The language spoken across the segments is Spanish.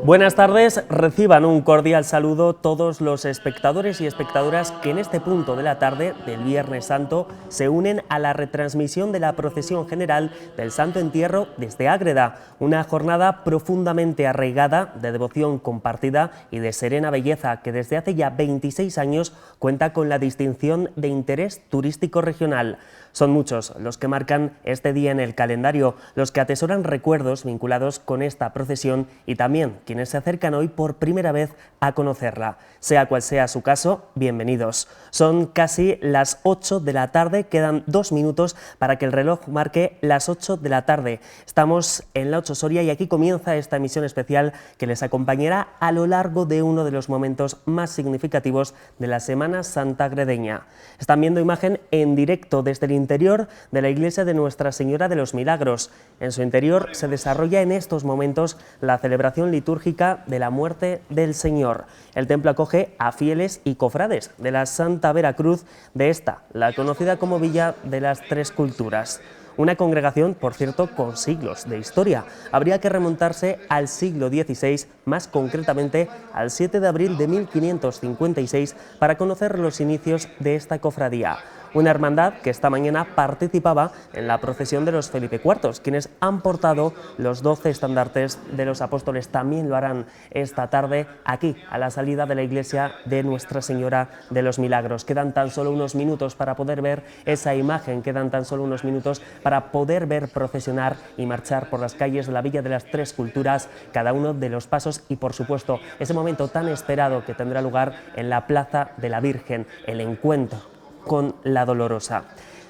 Buenas tardes, reciban un cordial saludo todos los espectadores y espectadoras que en este punto de la tarde del Viernes Santo se unen a la retransmisión de la procesión general del Santo Entierro desde Ágreda, una jornada profundamente arraigada de devoción compartida y de serena belleza que desde hace ya 26 años cuenta con la distinción de interés turístico regional. Son muchos los que marcan este día en el calendario, los que atesoran recuerdos vinculados con esta procesión y también quienes se acercan hoy por primera vez a conocerla. Sea cual sea su caso, bienvenidos. Son casi las 8 de la tarde, quedan 2 minutos para que el reloj marque las 8 de la tarde. Estamos en la 8 Soria y aquí comienza esta emisión especial que les acompañará a lo largo de uno de los momentos más significativos de la Semana Santa agredeña. Están viendo imagen en directo desde el interior de la iglesia de Nuestra Señora de los Milagros. En su interior se desarrolla en estos momentos la celebración litúrgica de la muerte del Señor. El templo acoge a fieles y cofrades de la Santa Veracruz de esta, la conocida como Villa de las Tres Culturas. Una congregación, por cierto, con siglos de historia. Habría que remontarse al siglo XVI, más concretamente al 7 de abril de 1556, para conocer los inicios de esta cofradía. Una hermandad que esta mañana participaba en la procesión de los Felipe IV, quienes han portado los 12 estandartes de los apóstoles. También lo harán esta tarde aquí, a la salida de la iglesia de Nuestra Señora de los Milagros. Quedan tan solo unos minutos para poder ver esa imagen, quedan tan solo unos minutos para poder ver procesionar y marchar por las calles de la Villa de las Tres Culturas cada uno de los pasos y, por supuesto, ese momento tan esperado que tendrá lugar en la Plaza de la Virgen, el encuentro con la Dolorosa.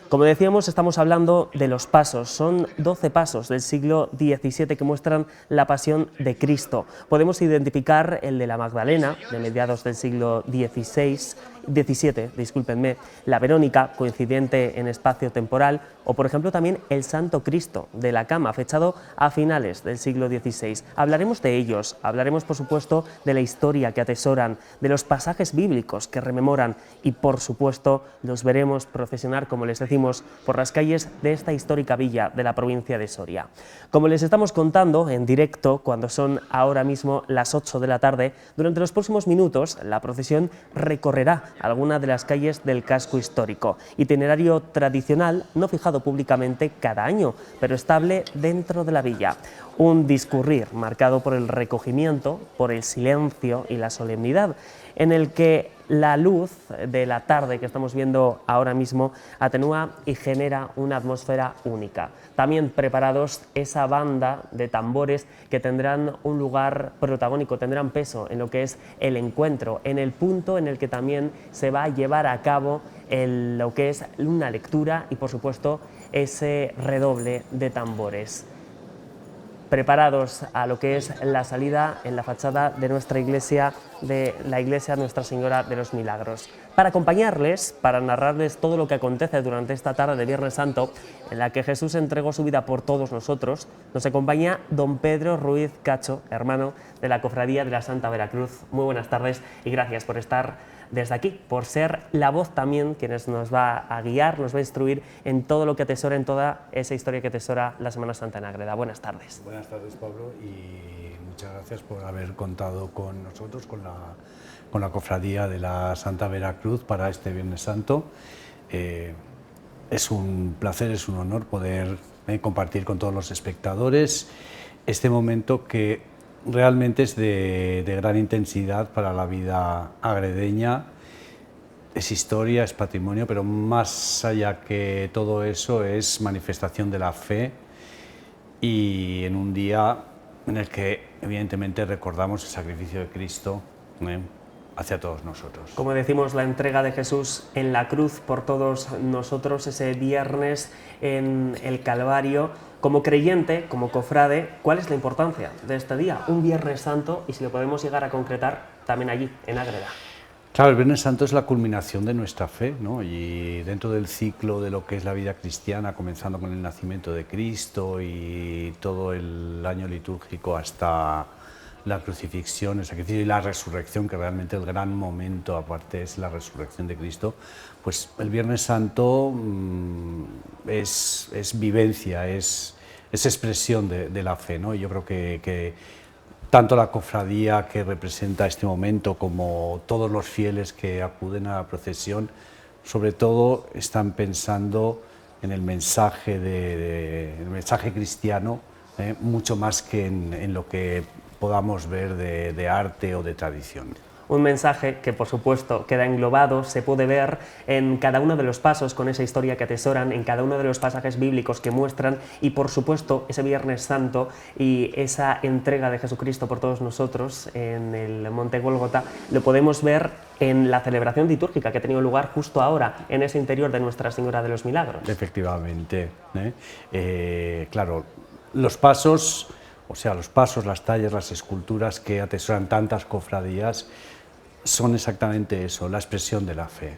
Como decíamos, estamos hablando de los pasos. Son 12 pasos del siglo XVII que muestran la pasión de Cristo. Podemos identificar el de la Magdalena, de mediados del siglo XVII, discúlpenme, la Verónica, coincidente en espacio temporal, o por ejemplo también el Santo Cristo de la Cama, fechado a finales del siglo XVI. Hablaremos de ellos, hablaremos por supuesto de la historia que atesoran, de los pasajes bíblicos que rememoran y por supuesto los veremos procesionar, como les decimos, por las calles de esta histórica villa de la provincia de Soria. Como les estamos contando en directo, cuando son ahora mismo las 8 de la tarde, durante los próximos minutos la procesión recorrerá algunas de las calles del casco histórico. Itinerario tradicional, no fijado públicamente cada año, pero estable dentro de la villa. Un discurrir marcado por el recogimiento, por el silencio y la solemnidad, en el que la luz de la tarde que estamos viendo ahora mismo atenúa y genera una atmósfera única. También preparados esa banda de tambores que tendrán un lugar protagónico, tendrán peso en lo que es el encuentro, en el punto en el que también se va a llevar a cabo lo que es una lectura y por supuesto ese redoble de tambores. Preparados a lo que es la salida en la fachada de nuestra iglesia, de la iglesia Nuestra Señora de los Milagros. Para acompañarles, para narrarles todo lo que acontece durante esta tarde de Viernes Santo, en la que Jesús entregó su vida por todos nosotros, nos acompaña don Pedro Ruiz Cacho, hermano de la Cofradía de la Santa Veracruz. Muy buenas tardes y gracias por estar desde aquí, por ser la voz también quienes nos va a guiar, nos va a instruir en todo lo que atesora, en toda esa historia que atesora la Semana Santa en Ágreda. Buenas tardes. Buenas tardes, Pablo, y muchas gracias por haber contado con nosotros, con la Cofradía de la Santa Veracruz para este Viernes Santo. Es un placer, es un honor poder compartir con todos los espectadores este momento que realmente es de gran intensidad para la vida agredeña. Es historia, es patrimonio, pero más allá que todo eso es manifestación de la fe y en un día en el que evidentemente recordamos el sacrificio de Cristo hacia todos nosotros. Como decimos, la entrega de Jesús en la cruz por todos nosotros ese viernes en el Calvario. Como creyente, como cofrade, ¿cuál es la importancia de este día? Un Viernes Santo y si lo podemos llegar a concretar también allí, en Ágreda. Claro, el Viernes Santo es la culminación de nuestra fe, ¿no? Y dentro del ciclo de lo que es la vida cristiana, comenzando con el nacimiento de Cristo y todo el año litúrgico hasta la crucifixión, el sacrificio y la resurrección, que realmente el gran momento aparte es la resurrección de Cristo, pues el Viernes Santo es vivencia, es expresión de la fe, ¿no? Y yo creo que tanto la cofradía que representa este momento como todos los fieles que acuden a la procesión, sobre todo están pensando en el mensaje, el mensaje cristiano, mucho más que en lo que podamos ver de arte o de tradición. Un mensaje que, por supuesto, queda englobado, se puede ver en cada uno de los pasos con esa historia que atesoran, en cada uno de los pasajes bíblicos que muestran y, por supuesto, ese Viernes Santo y esa entrega de Jesucristo por todos nosotros en el Monte Gólgota, lo podemos ver en la celebración litúrgica que ha tenido lugar justo ahora en ese interior de Nuestra Señora de los Milagros. Efectivamente. Claro, los pasos, las tallas, las esculturas que atesoran tantas cofradías, son exactamente eso, la expresión de la fe.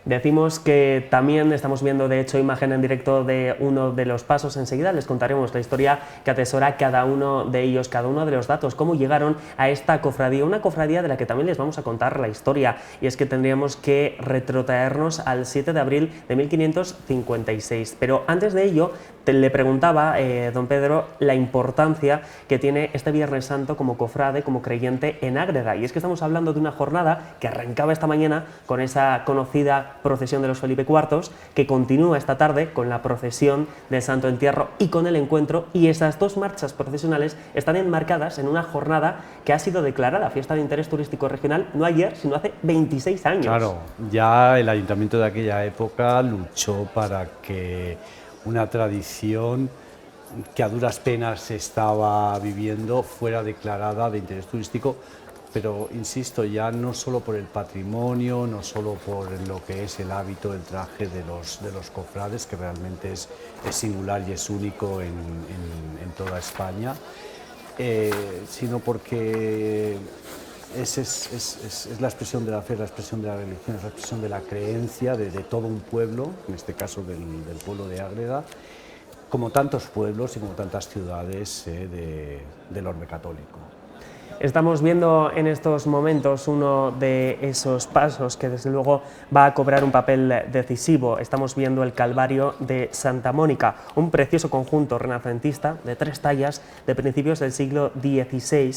Decimos que también estamos viendo, de hecho, imagen en directo de uno de los pasos. Enseguida les contaremos la historia que atesora cada uno de ellos, cada uno de los datos, cómo llegaron a esta cofradía, una cofradía de la que también les vamos a contar la historia, y es que tendríamos que retrotraernos al 7 de abril de 1556. Pero antes de ello, le preguntaba, don Pedro, la importancia que tiene este Viernes Santo como cofrade, como creyente en Ágreda, y es que estamos hablando de una jornada que arrancaba esta mañana con esa conocida procesión de los Felipe IV, que continúa esta tarde con la procesión del Santo Entierro y con el encuentro, y esas dos marchas procesionales están enmarcadas en una jornada que ha sido declarada fiesta de interés turístico regional no ayer, sino hace 26 años. Claro, ya el ayuntamiento de aquella época luchó para que una tradición que a duras penas se estaba viviendo fuera declarada de interés turístico, pero insisto, ya no solo por el patrimonio, no solo por lo que es el hábito, el traje de los cofrades, que realmente es singular y es único en toda España, sino porque es la expresión de la fe, es la expresión de la religión, es la expresión de la creencia de todo un pueblo, en este caso del pueblo de Ágreda, como tantos pueblos y como tantas ciudades del orbe católico. Estamos viendo en estos momentos uno de esos pasos que desde luego va a cobrar un papel decisivo. Estamos viendo el Calvario de Santa Mónica, un precioso conjunto renacentista de 3 tallas de principios del siglo XVI,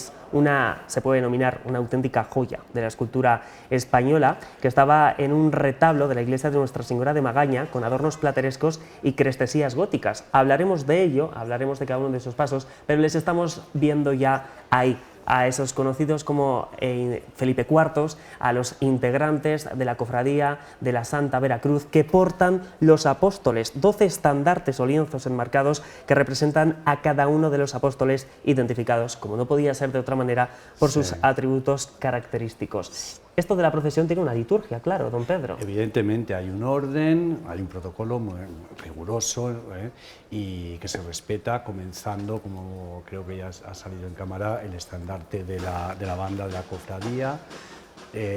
se puede denominar una auténtica joya de la escultura española, que estaba en un retablo de la iglesia de Nuestra Señora de Magaña con adornos platerescos y crestesías góticas. Hablaremos de ello, hablaremos de cada uno de esos pasos, pero les estamos viendo ya ahí a esos conocidos como Felipe IV, a los integrantes de la cofradía de la Santa Veracruz, que portan los apóstoles, 12 estandartes o lienzos enmarcados que representan a cada uno de los apóstoles identificados, como no podía ser de otra manera, por sus atributos característicos. Esto de la procesión tiene una liturgia, claro, don Pedro. Evidentemente hay un orden, hay un protocolo muy riguroso y que se respeta, comenzando, como creo que ya ha salido en cámara, el estandarte de la banda de la cofradía.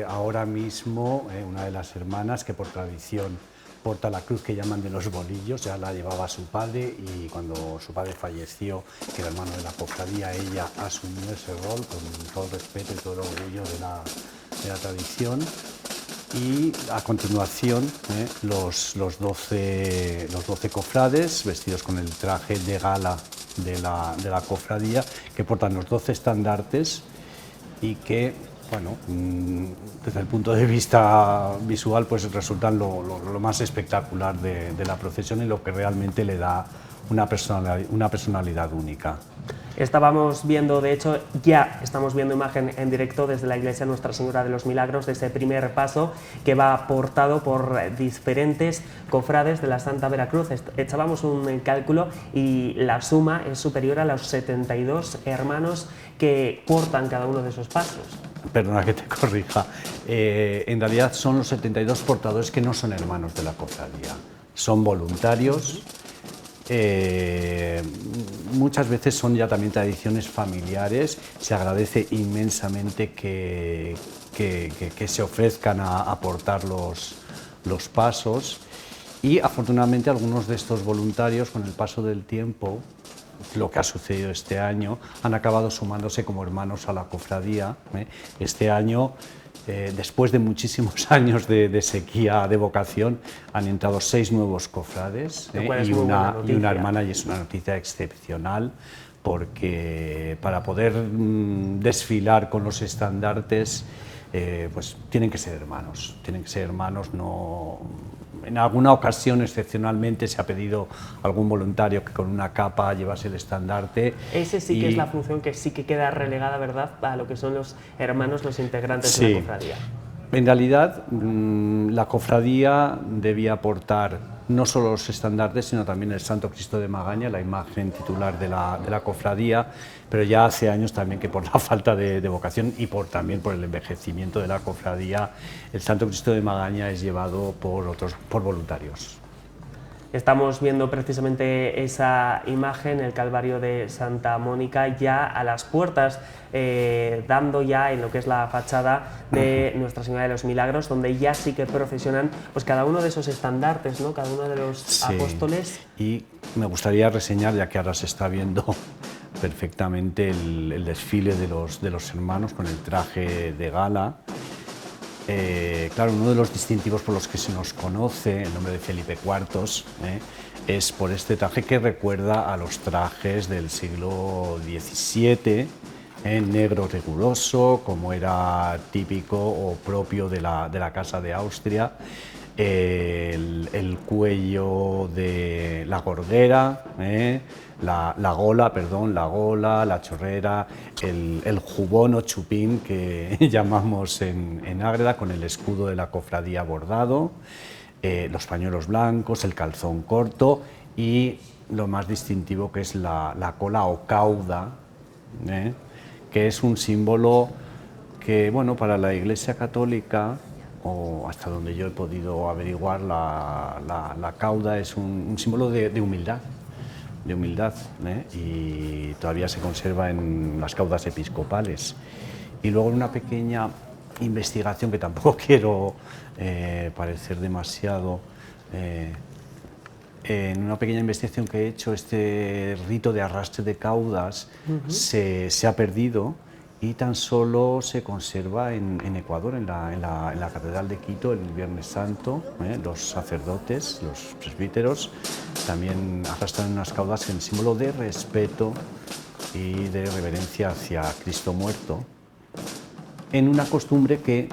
Ahora mismo una de las hermanas, que por tradición porta la cruz que llaman de los bolillos, ya la llevaba su padre, y cuando su padre falleció, que era hermano de la cofradía, ella asumió ese rol con todo el respeto y todo el orgullo de la tradición. Y a continuación los 12 cofrades vestidos con el traje de gala de la cofradía, que portan los 12 estandartes y que, bueno, desde el punto de vista visual, pues resultan lo más espectacular de la procesión y lo que realmente le da una personalidad única. Estábamos viendo, de hecho, ya estamos viendo imagen en directo desde la iglesia Nuestra Señora de los Milagros, de ese primer paso que va portado por diferentes cofrades de la Santa Veracruz. Echábamos un cálculo y la suma es superior a los 72 hermanos que portan cada uno de esos pasos. Perdona que te corrija, en realidad son los 72 portadores que no son hermanos de la cofradía, son voluntarios. Muchas veces son ya también tradiciones familiares. Se agradece inmensamente que se ofrezcan a aportar los pasos, y afortunadamente algunos de estos voluntarios, con el paso del tiempo, lo que ha sucedido este año, han acabado sumándose como hermanos a la cofradía. Este año, después de muchísimos años de sequía de vocación, han entrado 6 nuevos cofrades y una hermana, y es una noticia excepcional porque para poder desfilar con los estandartes pues tienen que ser hermanos, no... En alguna ocasión, excepcionalmente, se ha pedido a algún voluntario que con una capa llevase el estandarte. Ese sí que es la función que sí que queda relegada, ¿verdad?, a lo que son los hermanos, los integrantes de la cofradía. En realidad, la cofradía debía aportar no solo los estandartes, sino también el Santo Cristo de Magaña, la imagen titular de la cofradía, pero ya hace años también que por la falta de vocación y también por el envejecimiento de la cofradía, el Santo Cristo de Magaña es llevado por voluntarios. Estamos viendo precisamente esa imagen, el Calvario de Santa Mónica, ya a las puertas, dando ya en lo que es la fachada de Nuestra Señora de los Milagros, donde ya sí que procesionan pues cada uno de esos estandartes, ¿no?, cada uno de los apóstoles. Y me gustaría reseñar, ya que ahora se está viendo perfectamente el desfile de los hermanos con el traje de gala. Claro, uno de los distintivos por los que se nos conoce, el nombre de Felipe IV, es por este traje que recuerda a los trajes del siglo XVII, negro riguroso, como era típico o propio de la Casa de Austria, el cuello de la gordera, la gola, la chorrera, el jubón o chupín que llamamos en Ágreda, con el escudo de la cofradía bordado, los pañuelos blancos, el calzón corto y lo más distintivo, que es la cola o cauda, que es un símbolo que, bueno, para la Iglesia Católica, o hasta donde yo he podido averiguar, la cauda es un símbolo de humildad. Y todavía se conserva en las caudas episcopales. Y luego una pequeña investigación, que tampoco quiero parecer demasiado, en una pequeña investigación que he hecho, este rito de arrastre de caudas se ha perdido y tan solo se conserva en Ecuador, en la Catedral de Quito, el Viernes Santo. Los sacerdotes, los presbíteros, también arrastran unas caudas en símbolo de respeto y de reverencia hacia Cristo muerto, en una costumbre que,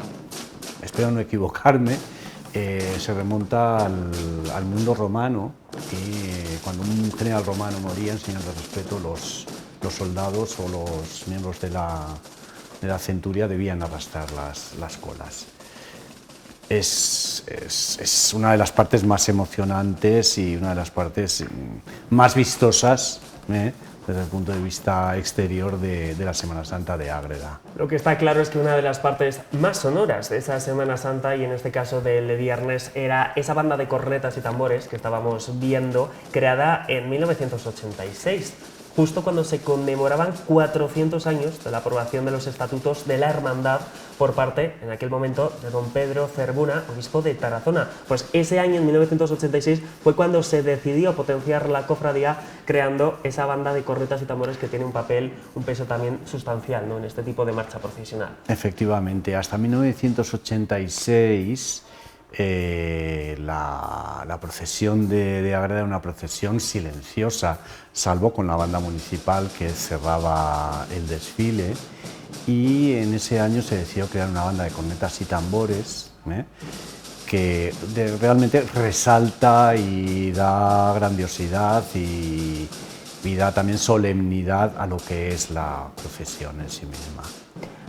espero no equivocarme, se remonta al mundo romano, y cuando un general romano moría, en señal de respeto, los soldados o los miembros de la centuria debían arrastrar las colas. Es una de las partes más emocionantes y una de las partes más vistosas, desde el punto de vista exterior de la Semana Santa de Ágreda. Lo que está claro es que una de las partes más sonoras de esa Semana Santa, y en este caso del viernes, era esa banda de cornetas y tambores que estábamos viendo, creada en 1986. Justo cuando se conmemoraban 400 años de la aprobación de los estatutos de la Hermandad por parte, en aquel momento, de don Pedro Zerbuna, obispo de Tarazona. Pues ese año, en 1986, fue cuando se decidió potenciar la cofradía, creando esa banda de cornetas y tambores que tiene un papel, un peso también sustancial, ¿no?, en este tipo de marcha procesional. Efectivamente, hasta 1986... la procesión de Ágreda era una procesión silenciosa, salvo con la banda municipal que cerraba el desfile, y en ese año se decidió crear una banda de cornetas y tambores que realmente resalta y da grandiosidad y da también solemnidad a lo que es la procesión en sí misma.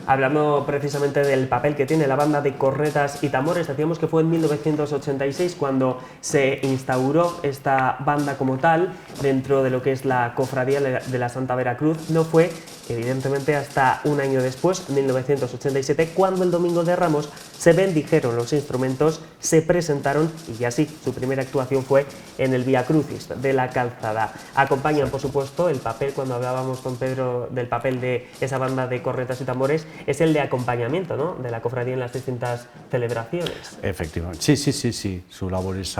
Hablando precisamente del papel que tiene la banda de cornetas y tambores, decíamos que fue en 1986 cuando se instauró esta banda como tal dentro de lo que es la cofradía de la Santa Veracruz. No fue, evidentemente, hasta un año después, 1987, cuando el Domingo de Ramos se bendijeron los instrumentos, se presentaron y así su primera actuación fue en el Vía Crucis de la Calzada. Acompañan, por supuesto, el papel, cuando hablábamos con Pedro del papel de esa banda de cornetas y tambores, es el de acompañamiento, ¿no?, de la cofradía en las distintas celebraciones. Efectivamente, sí. Su labor es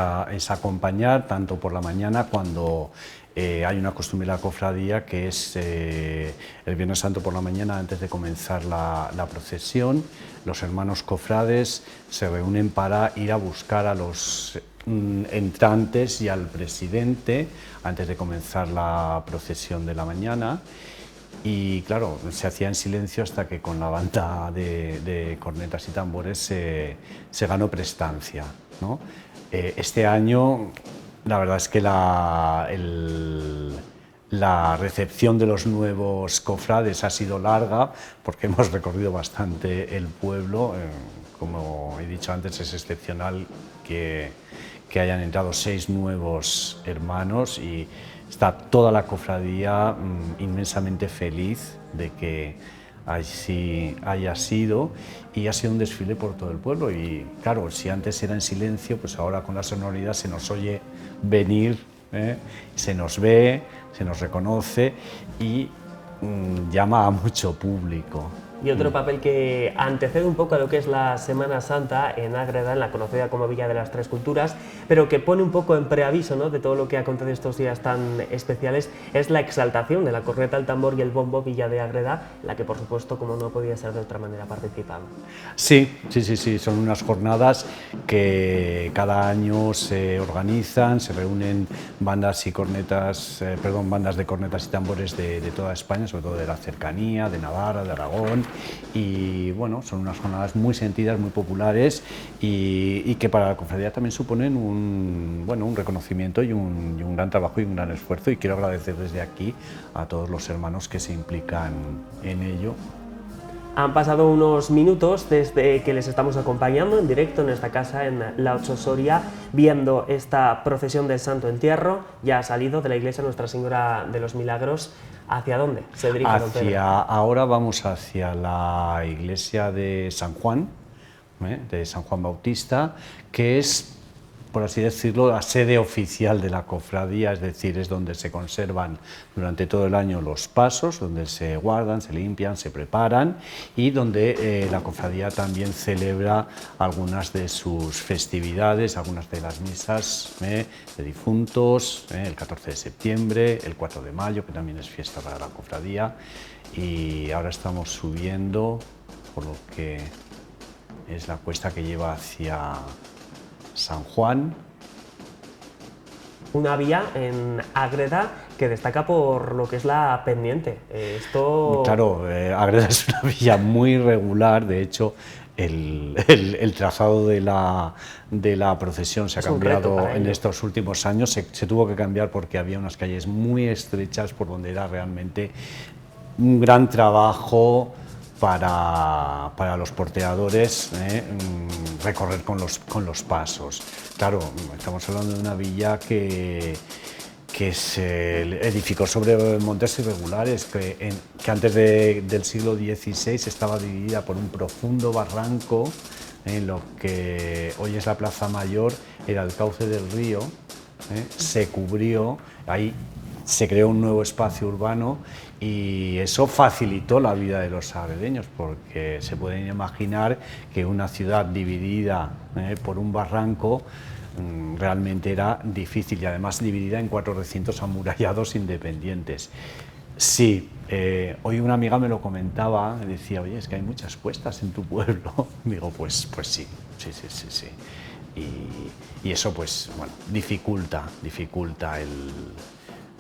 acompañar, tanto por la mañana cuando hay una costumbre de la cofradía que es el Viernes Santo por la mañana, antes de comenzar la procesión, los hermanos cofrades se reúnen para ir a buscar a los entrantes y al presidente antes de comenzar la procesión de la mañana. Y claro, se hacía en silencio hasta que con la banda de cornetas y tambores se ganó prestancia, ¿no? Este año la verdad es que la recepción de los nuevos cofrades ha sido larga porque hemos recorrido bastante el pueblo. Como he dicho antes, es excepcional que hayan entrado 6 nuevos hermanos y está toda la cofradía inmensamente feliz de que así haya sido, y ha sido un desfile por todo el pueblo. Y claro, si antes era en silencio, pues ahora con la sonoridad se nos oye venir, se nos ve, se nos reconoce y llama a mucho público. Y otro papel que antecede un poco a lo que es la Semana Santa en Ágreda, en la conocida como Villa de las Tres Culturas, pero que pone un poco en preaviso, ¿no?, de todo lo que acontece estos días tan especiales, es la exaltación de la corneta, el tambor y el bombo Villa de Ágreda, en la que por supuesto, como no podía ser de otra manera, participan. Sí, son unas jornadas que cada año se organizan, se reúnen bandas de cornetas y tambores de toda España, sobre todo de la cercanía, de Navarra, de Aragón. Y bueno, son unas jornadas muy sentidas, muy populares y que para la cofradía también suponen un reconocimiento y un gran trabajo y un gran esfuerzo, y quiero agradecer desde aquí a todos los hermanos que se implican en ello. Han pasado unos minutos desde que les estamos acompañando en directo en esta casa, en La Ocho Soria, viendo esta procesión del Santo Entierro. Ya ha salido de la iglesia Nuestra Señora de los Milagros. ¿Hacia dónde se dirige? Ahora vamos hacia la iglesia de San Juan Bautista, que es, por así decirlo, la sede oficial de la cofradía, es decir, es donde se conservan durante todo el año los pasos, donde se guardan, se limpian, se preparan, y donde la cofradía también celebra algunas de sus festividades, algunas de las misas de difuntos, el 14 de septiembre, el 4 de mayo, que también es fiesta para la cofradía. Y ahora estamos subiendo por lo que es la cuesta que lleva hacia San Juan. Una vía en Ágreda que destaca por lo que es la pendiente. Claro, Ágreda es una vía muy regular, de hecho el trazado de la procesión se ha cambiado en estos últimos años, se tuvo que cambiar porque había unas calles muy estrechas por donde era realmente un gran trabajo para los porteadores recorrer con los pasos. Claro, estamos hablando de una villa que se edificó sobre montes irregulares, que antes del siglo XVI estaba dividida por un profundo barranco. En lo que hoy es la Plaza Mayor era el cauce del río, se cubrió, ahí se creó un nuevo espacio urbano, y eso facilitó la vida de los agredeños, porque se pueden imaginar que una ciudad dividida por un barranco realmente era difícil, y además dividida en 4 recintos amurallados independientes. Sí, hoy una amiga me lo comentaba, me decía, oye, es que hay muchas cuestas en tu pueblo. Digo, pues sí. Y eso, pues, bueno, dificulta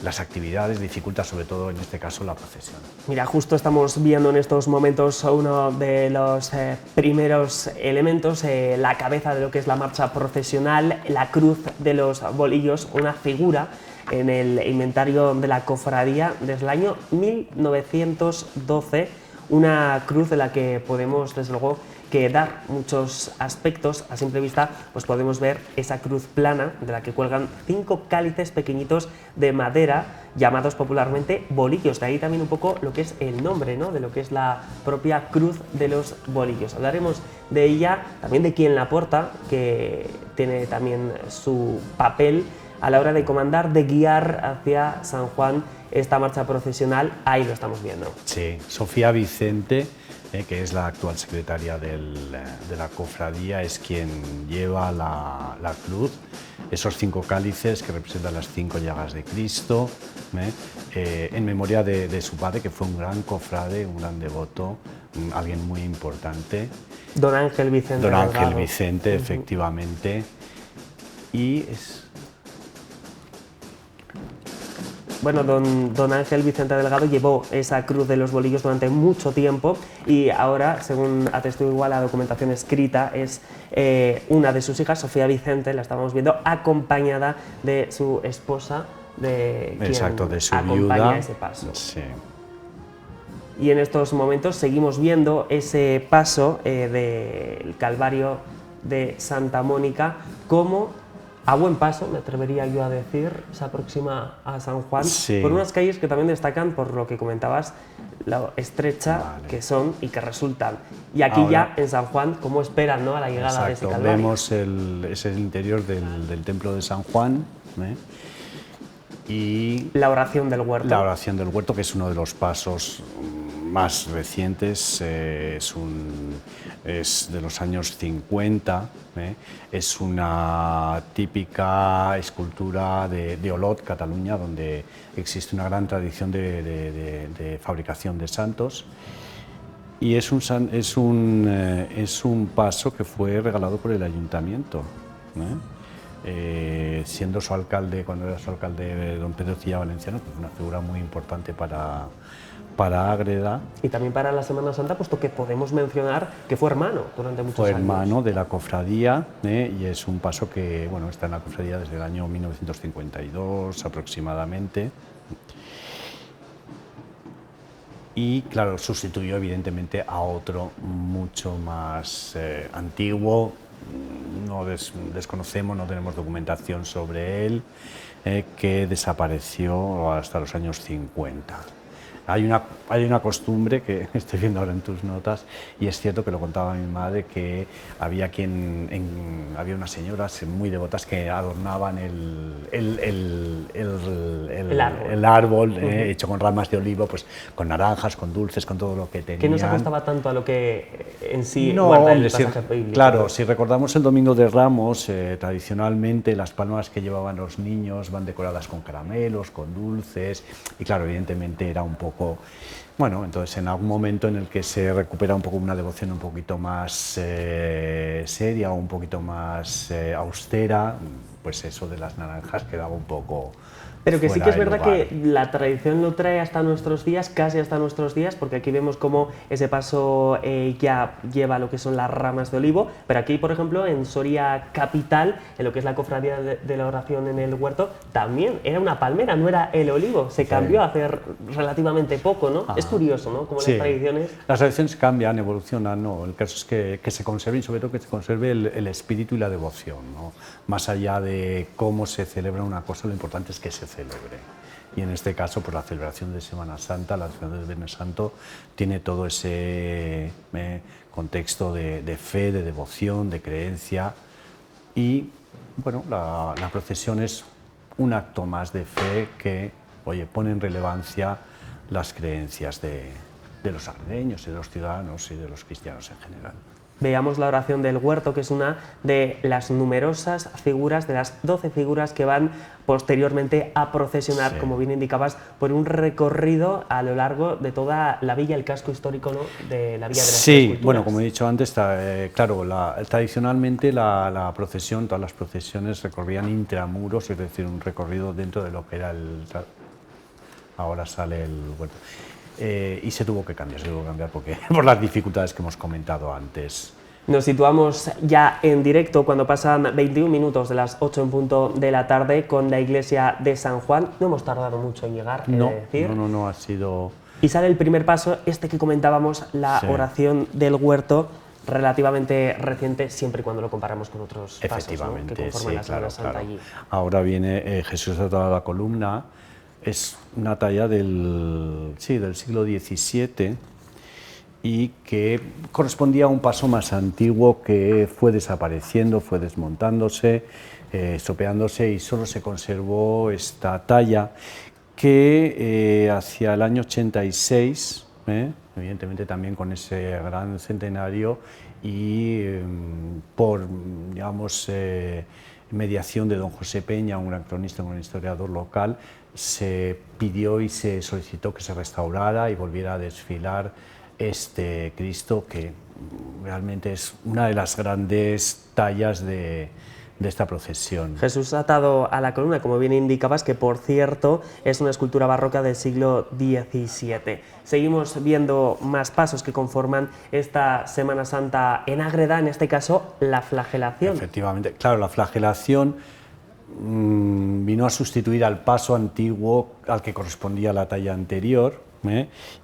las actividades, dificulta sobre todo en este caso la procesión. Mira, justo estamos viendo en estos momentos uno de los primeros elementos, la cabeza de lo que es la marcha procesional, la cruz de los bolillos, una figura en el inventario de la cofradía desde el año 1912, una cruz de la que podemos desde luego que dar muchos aspectos. A simple vista pues podemos ver esa cruz plana de la que cuelgan 5 cálices pequeñitos de madera llamados popularmente bolillos, de ahí también un poco lo que es el nombre, ¿no?, de lo que es la propia cruz de los bolillos. Hablaremos de ella, también de quién la porta, que tiene también su papel a la hora de comandar, de guiar hacia San Juan esta marcha procesional. Ahí lo estamos viendo. Sí, Sofía Vicente, que es la actual secretaria de la cofradía, es quien lleva la cruz, esos 5 cálices que representan las 5 llagas de Cristo, en memoria de su padre, que fue un gran cofrade, un gran devoto, alguien muy importante. Don Ángel Vicente. Don Ángel Vicente, efectivamente. Y es... Bueno, don Ángel Vicente Delgado llevó esa cruz de los bolillos durante mucho tiempo y ahora, según atestó igual la documentación escrita, es una de sus hijas, Sofía Vicente, la estábamos viendo, acompañada de su esposa, de Exacto, de su acompaña viuda. ese paso. Sí. Y en estos momentos seguimos viendo ese paso del Calvario de Santa Mónica, como a buen paso, me atrevería yo a decir, se aproxima a San Juan, sí, por unas calles que también destacan por lo que comentabas, lo estrecha que son y que resultan. Y aquí ahora, ya en San Juan, ¿cómo esperan, ¿no?, a la llegada de ese Calvario? Vemos es el interior del templo de San Juan, y la oración del huerto. La oración del huerto, que es uno de los pasos más recientes, es de los años 50, es una típica escultura de Olot, Cataluña, donde existe una gran tradición de fabricación de santos, y es un paso que fue regalado por el ayuntamiento. Siendo su alcalde, cuando era su alcalde, don Pedro Cilla Valenciano, pues una figura muy importante para Ágreda. Y también para la Semana Santa, puesto que podemos mencionar que fue hermano durante muchos años. Fue hermano de la cofradía, y es un paso que está en la cofradía desde el año 1952 aproximadamente. Y claro, sustituyó evidentemente a otro mucho más antiguo. No desconocemos, no tenemos documentación sobre él, que desapareció hasta los años 50. Hay una costumbre que estoy viendo ahora en tus notas, y es cierto que lo contaba mi madre, que había había unas señoras muy devotas que adornaban el árbol hecho con ramas de olivo, pues con naranjas, con dulces, con todo lo que tenían. Que no se ajustaba tanto a lo que en sí no, guarda el pasaje bíblico. Claro, si recordamos el Domingo de Ramos, tradicionalmente las palmas que llevaban los niños van decoradas con caramelos, con dulces, y claro, evidentemente era un poco... Bueno, entonces en algún momento en el que se recupera un poco una devoción un poquito más seria o un poquito más austera, pues eso de las naranjas quedaba un poco... Pero que sí que es verdad que la tradición lo trae hasta nuestros días, casi hasta nuestros días, porque aquí vemos cómo ese paso ya lleva lo que son las ramas de olivo, pero aquí, por ejemplo, en Soria capital, en lo que es la cofradía de la oración en el huerto, también era una palmera, no era el olivo, se cambió hace relativamente poco, ¿no? Es curioso, ¿no? Como las tradiciones... Las tradiciones cambian, evolucionan, ¿no? El caso es que se conserve, y sobre todo que se conserve el espíritu y la devoción, ¿no? Más allá de cómo se celebra una cosa, lo importante es que se celebre. Y en este caso, pues la celebración de Semana Santa, la celebración del Viernes Santo, tiene todo ese contexto de fe, de devoción, de creencia. Y bueno, la procesión es un acto más de fe que, oye, pone en relevancia las creencias de los armeños, de los ciudadanos y de los cristianos en general. Veamos la oración del huerto, que es una de las numerosas figuras, de las 12 figuras que van posteriormente a procesionar, como bien indicabas, por un recorrido a lo largo de toda la villa, el casco histórico, ¿no?, de la Villa de las Tres Culturas. Bueno, como he dicho antes, claro, tradicionalmente la procesión, todas las procesiones recorrían intramuros, es decir, un recorrido dentro de lo que era ahora sale el huerto. Y se tuvo que cambiar porque, por las dificultades que hemos comentado antes. Nos situamos ya en directo cuando pasan 21 minutos de las 8 en punto de la tarde con la iglesia de San Juan. No hemos tardado mucho en llegar, No, ha sido... Y sale el primer paso, este que comentábamos, la oración del huerto, relativamente reciente, siempre y cuando lo comparamos con otros pasos, ¿no?, que conforman la Semana Santa allí. Ahora viene Jesús atado a la columna. Es una talla del siglo XVII y que correspondía a un paso más antiguo que fue desapareciendo, fue desmontándose, estropeándose, y solo se conservó esta talla que hacia el año 86 evidentemente también con ese gran centenario y por, digamos, mediación de don José Peña, un gran cronista, un historiador local, se pidió y se solicitó que se restaurara y volviera a desfilar este Cristo, que realmente es una de las grandes tallas de esta procesión. Jesús atado a la columna, como bien indicabas, que por cierto es una escultura barroca del siglo XVII. Seguimos viendo más pasos que conforman esta Semana Santa en Ágreda, en este caso la flagelación. Efectivamente, claro, la flagelación vino a sustituir al paso antiguo al que correspondía la talla anterior,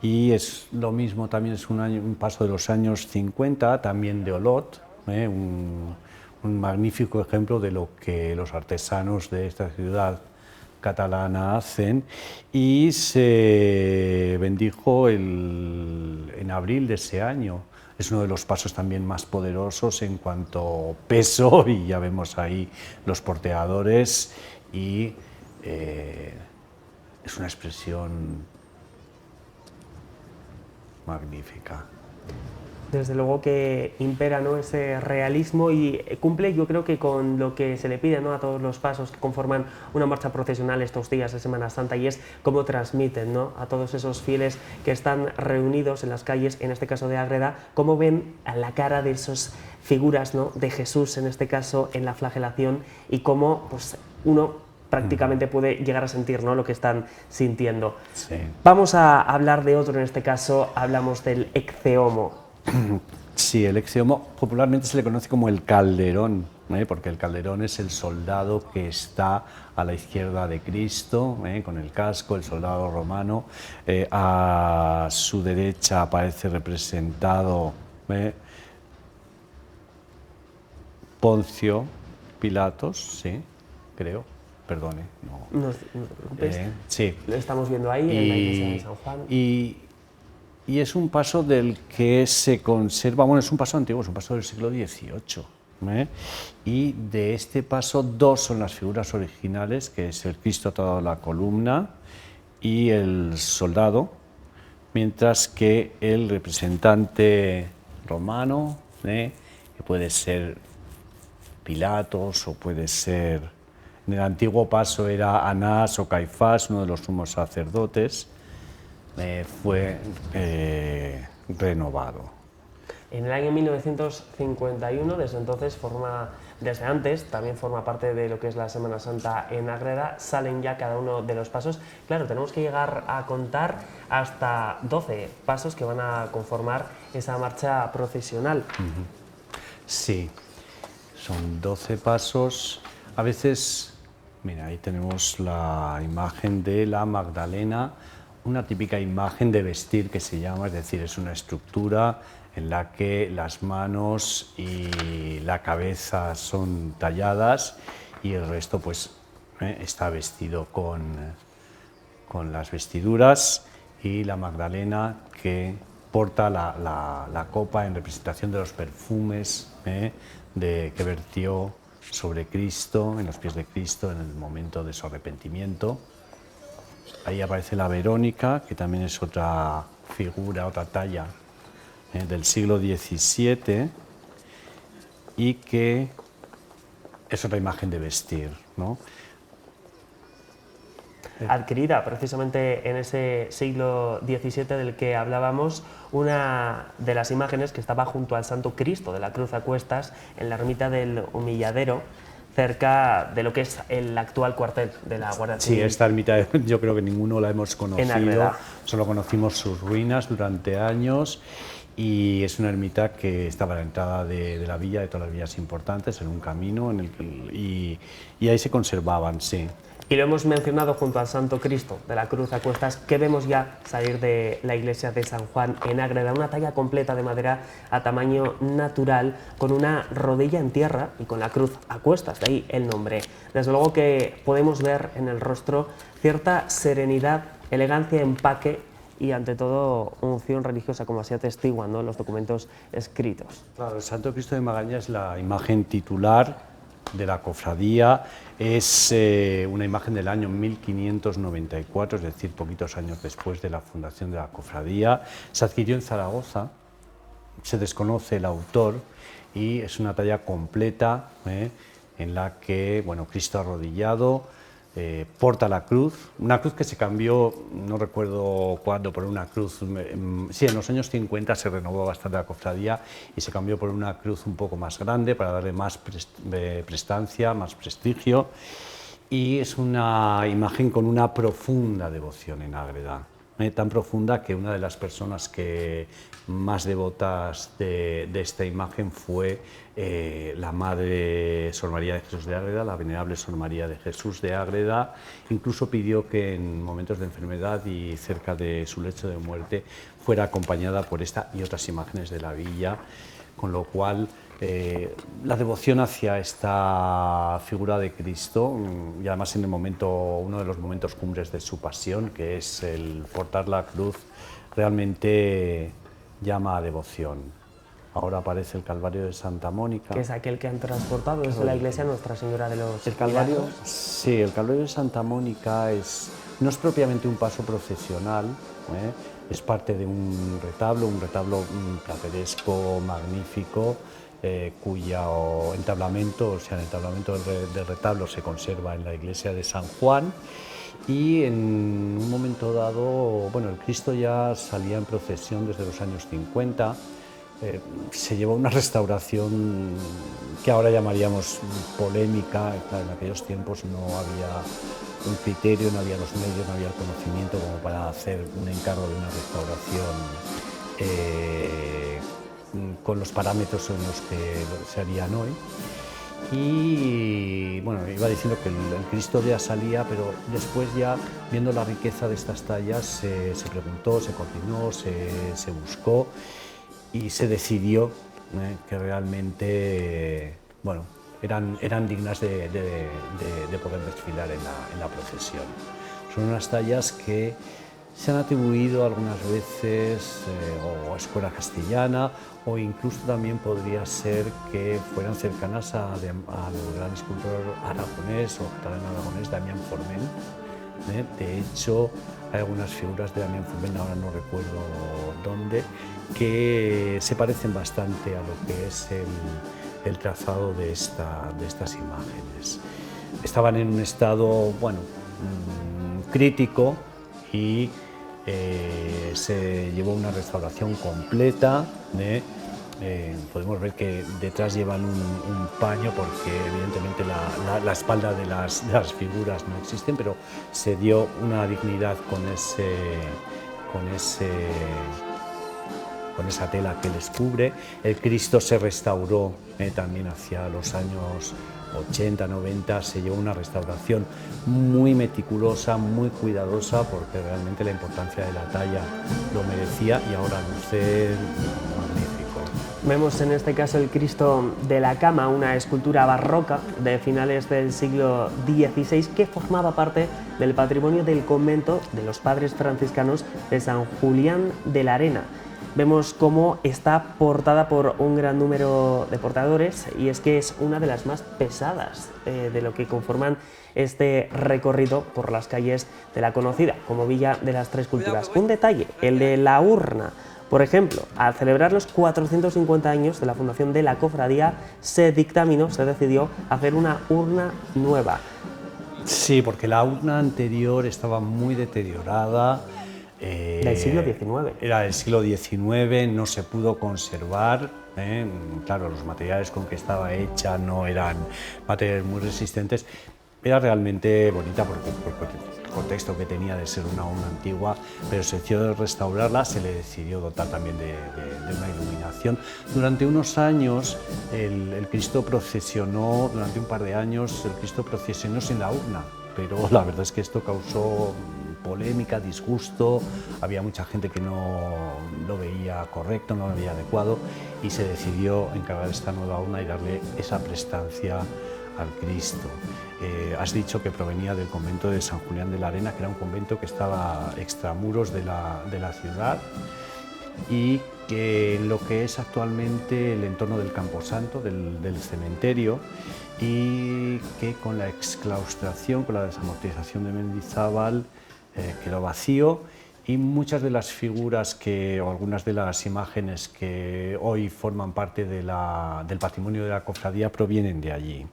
y es lo mismo, también es un paso de los años 50, también de Olot, un magnífico ejemplo de lo que los artesanos de esta ciudad catalana hacen, y se bendijo en abril de ese año. Es uno de los pasos también más poderosos en cuanto a peso, y ya vemos ahí los porteadores, y es una expresión magnífica. Desde luego que impera, ¿no?, ese realismo y cumple, yo creo que con lo que se le pide, ¿no?, a todos los pasos que conforman una marcha procesional estos días de Semana Santa, y es cómo transmiten, ¿no?, a todos esos fieles que están reunidos en las calles, en este caso de Ágreda, cómo ven a la cara de esas figuras, ¿no?, de Jesús, en este caso en la flagelación, y cómo pues, uno prácticamente puede llegar a sentir, ¿no?, lo que están sintiendo. Sí. Vamos a hablar de otro, en este caso hablamos del ecceomo. Sí, el ecceomo popularmente se le conoce como el calderón, porque el calderón es el soldado que está a la izquierda de Cristo, con el casco, el soldado romano. A su derecha aparece representado Poncio Pilatos, sí, creo, perdone. No te preocupes, sí. lo estamos viendo ahí en la iglesia de San Juan. Y es un paso del que se conserva, bueno, es un paso antiguo, es un paso del siglo XVIII. Y de este paso dos son las figuras originales, que es el Cristo atado a la columna y el soldado, mientras que el representante romano, que puede ser Pilatos o puede ser, en el antiguo paso era Anás o Caifás, uno de los sumos sacerdotes, fue renovado. En el año 1951, desde entonces desde antes, también forma parte de lo que es la Semana Santa en Ágreda, salen ya cada uno de los pasos. Claro, tenemos que llegar a contar hasta 12 pasos que van a conformar esa marcha procesional. Sí, son 12 pasos. A veces, mira, ahí tenemos la imagen de la Magdalena, una típica imagen de vestir que se llama, es decir, es una estructura en la que las manos y la cabeza son talladas y el resto pues está vestido con las vestiduras, y la Magdalena que porta la copa en representación de los perfumes que vertió sobre Cristo, en los pies de Cristo en el momento de su arrepentimiento. Ahí aparece la Verónica, que también es otra figura, otra talla del siglo XVII, y que es otra imagen de vestir, ¿no? Adquirida precisamente en ese siglo XVII del que hablábamos, una de las imágenes que estaba junto al Santo Cristo de la Cruz a cuestas en la ermita del Humilladero, cerca de lo que es el actual cuartel de la Guardia Civil. Sí, esta ermita yo creo que ninguno la hemos conocido, solo conocimos sus ruinas durante años, y es una ermita que estaba a la entrada de la villa, de todas las villas importantes, en un camino y ahí se conservaban, sí. Y lo hemos mencionado junto al Santo Cristo de la Cruz a cuestas, que vemos ya salir de la iglesia de San Juan en Ágreda, una talla completa de madera a tamaño natural, con una rodilla en tierra y con la cruz a cuestas, de ahí el nombre. Desde luego que podemos ver en el rostro cierta serenidad, elegancia, empaque y ante todo unción religiosa, como así atestiguan, ¿no?, los documentos escritos. Claro, el Santo Cristo de Magaña es la imagen titular de la cofradía. Es una imagen del año 1594, es decir, poquitos años después de la fundación de la cofradía. Se adquirió en Zaragoza, se desconoce el autor y es una talla completa en la que, bueno, Cristo arrodillado, porta la cruz, una cruz que se cambió, no recuerdo cuándo, por una cruz, sí, en los años 50 se renovó bastante la cofradía y se cambió por una cruz un poco más grande para darle más prestancia, más prestigio, y es una imagen con una profunda devoción en Ágreda. Tan profunda que una de las personas que más devotas de esta imagen fue la Madre Sor María de Jesús de Ágreda, la Venerable Sor María de Jesús de Ágreda. Incluso pidió que en momentos de enfermedad y cerca de su lecho de muerte fuera acompañada por esta y otras imágenes de la villa, con lo cual la devoción hacia esta figura de Cristo, y además en el momento, uno de los momentos cumbres de su pasión, que es el portar la cruz, realmente llama a devoción. Ahora aparece el Calvario de Santa Mónica. Que es aquel que han transportado desde la iglesia Nuestra Señora de los El Calvario, Milagros. sí, el Calvario de Santa Mónica no es propiamente un paso procesional, es parte de un retablo plateresco magnífico, cuyo entablamento, o sea, el entablamento del retablo se conserva en la iglesia de San Juan, y en un momento dado, bueno, el Cristo ya salía en procesión desde los años 50, se llevó una restauración que ahora llamaríamos polémica. Claro, en aquellos tiempos no había un criterio, no había los medios, no había el conocimiento como para hacer un encargo de una restauración con los parámetros en los que se harían hoy. Y bueno, iba diciendo que el Cristo ya salía, pero después ya, viendo la riqueza de estas tallas, se preguntó, se continuó, se buscó y se decidió que realmente, bueno, eran dignas de poder desfilar en la procesión. Son unas tallas que se han atribuido algunas veces o a escuela castellana, o incluso también podría ser que fueran cercanas al gran escultor aragonés o catalán aragonés Damián Forment. De hecho, hay algunas figuras de Damián Forment, ahora no recuerdo dónde, que se parecen bastante a lo que es el trazado de estas imágenes. Estaban en un estado, bueno, crítico, y se llevó una restauración completa. Podemos ver que detrás llevan un paño porque evidentemente la espalda de las figuras no existen, pero se dio una dignidad con esa tela que les cubre. El Cristo se restauró también hacia los años 80, 90, se llevó una restauración muy meticulosa, muy cuidadosa, porque realmente la importancia de la talla lo merecía, y ahora luce magnífico. Vemos en este caso el Cristo de la Cama, una escultura barroca de finales del siglo XVI que formaba parte del patrimonio del convento de los padres franciscanos de San Julián de la Arena. Vemos cómo está portada por un gran número de portadores, y es que es una de las más pesadas de lo que conforman este recorrido por las calles de la conocida como Villa de las Tres Culturas. Un detalle, el de la urna. Por ejemplo, al celebrar los 450 años de la fundación de la cofradía, se decidió hacer una urna nueva. Sí, porque la urna anterior estaba muy deteriorada. Del siglo XIX. Era del siglo XIX, no se pudo conservar. Claro, los materiales con que estaba hecha no eran materiales muy resistentes. Era realmente bonita por el contexto que tenía de ser una urna antigua, pero se decidió restaurarla, se le decidió dotar también de una iluminación. Durante unos años el Cristo procesionó, durante un par de años el Cristo procesionó sin la urna, pero la verdad es que esto causó polémica, disgusto, había mucha gente que no lo veía correcto, no lo veía adecuado, y se decidió encargar esta nueva urna y darle esa prestancia al Cristo. Has dicho que provenía del convento de San Julián de la Arena, que era un convento que estaba extramuros de la ciudad, y que en lo que es actualmente el entorno del Camposanto, del cementerio, y que con la exclaustración, con la desamortización de Mendizábal, quedó vacío, y muchas de las figuras o algunas de las imágenes que hoy forman parte del patrimonio de la cofradía provienen de allí.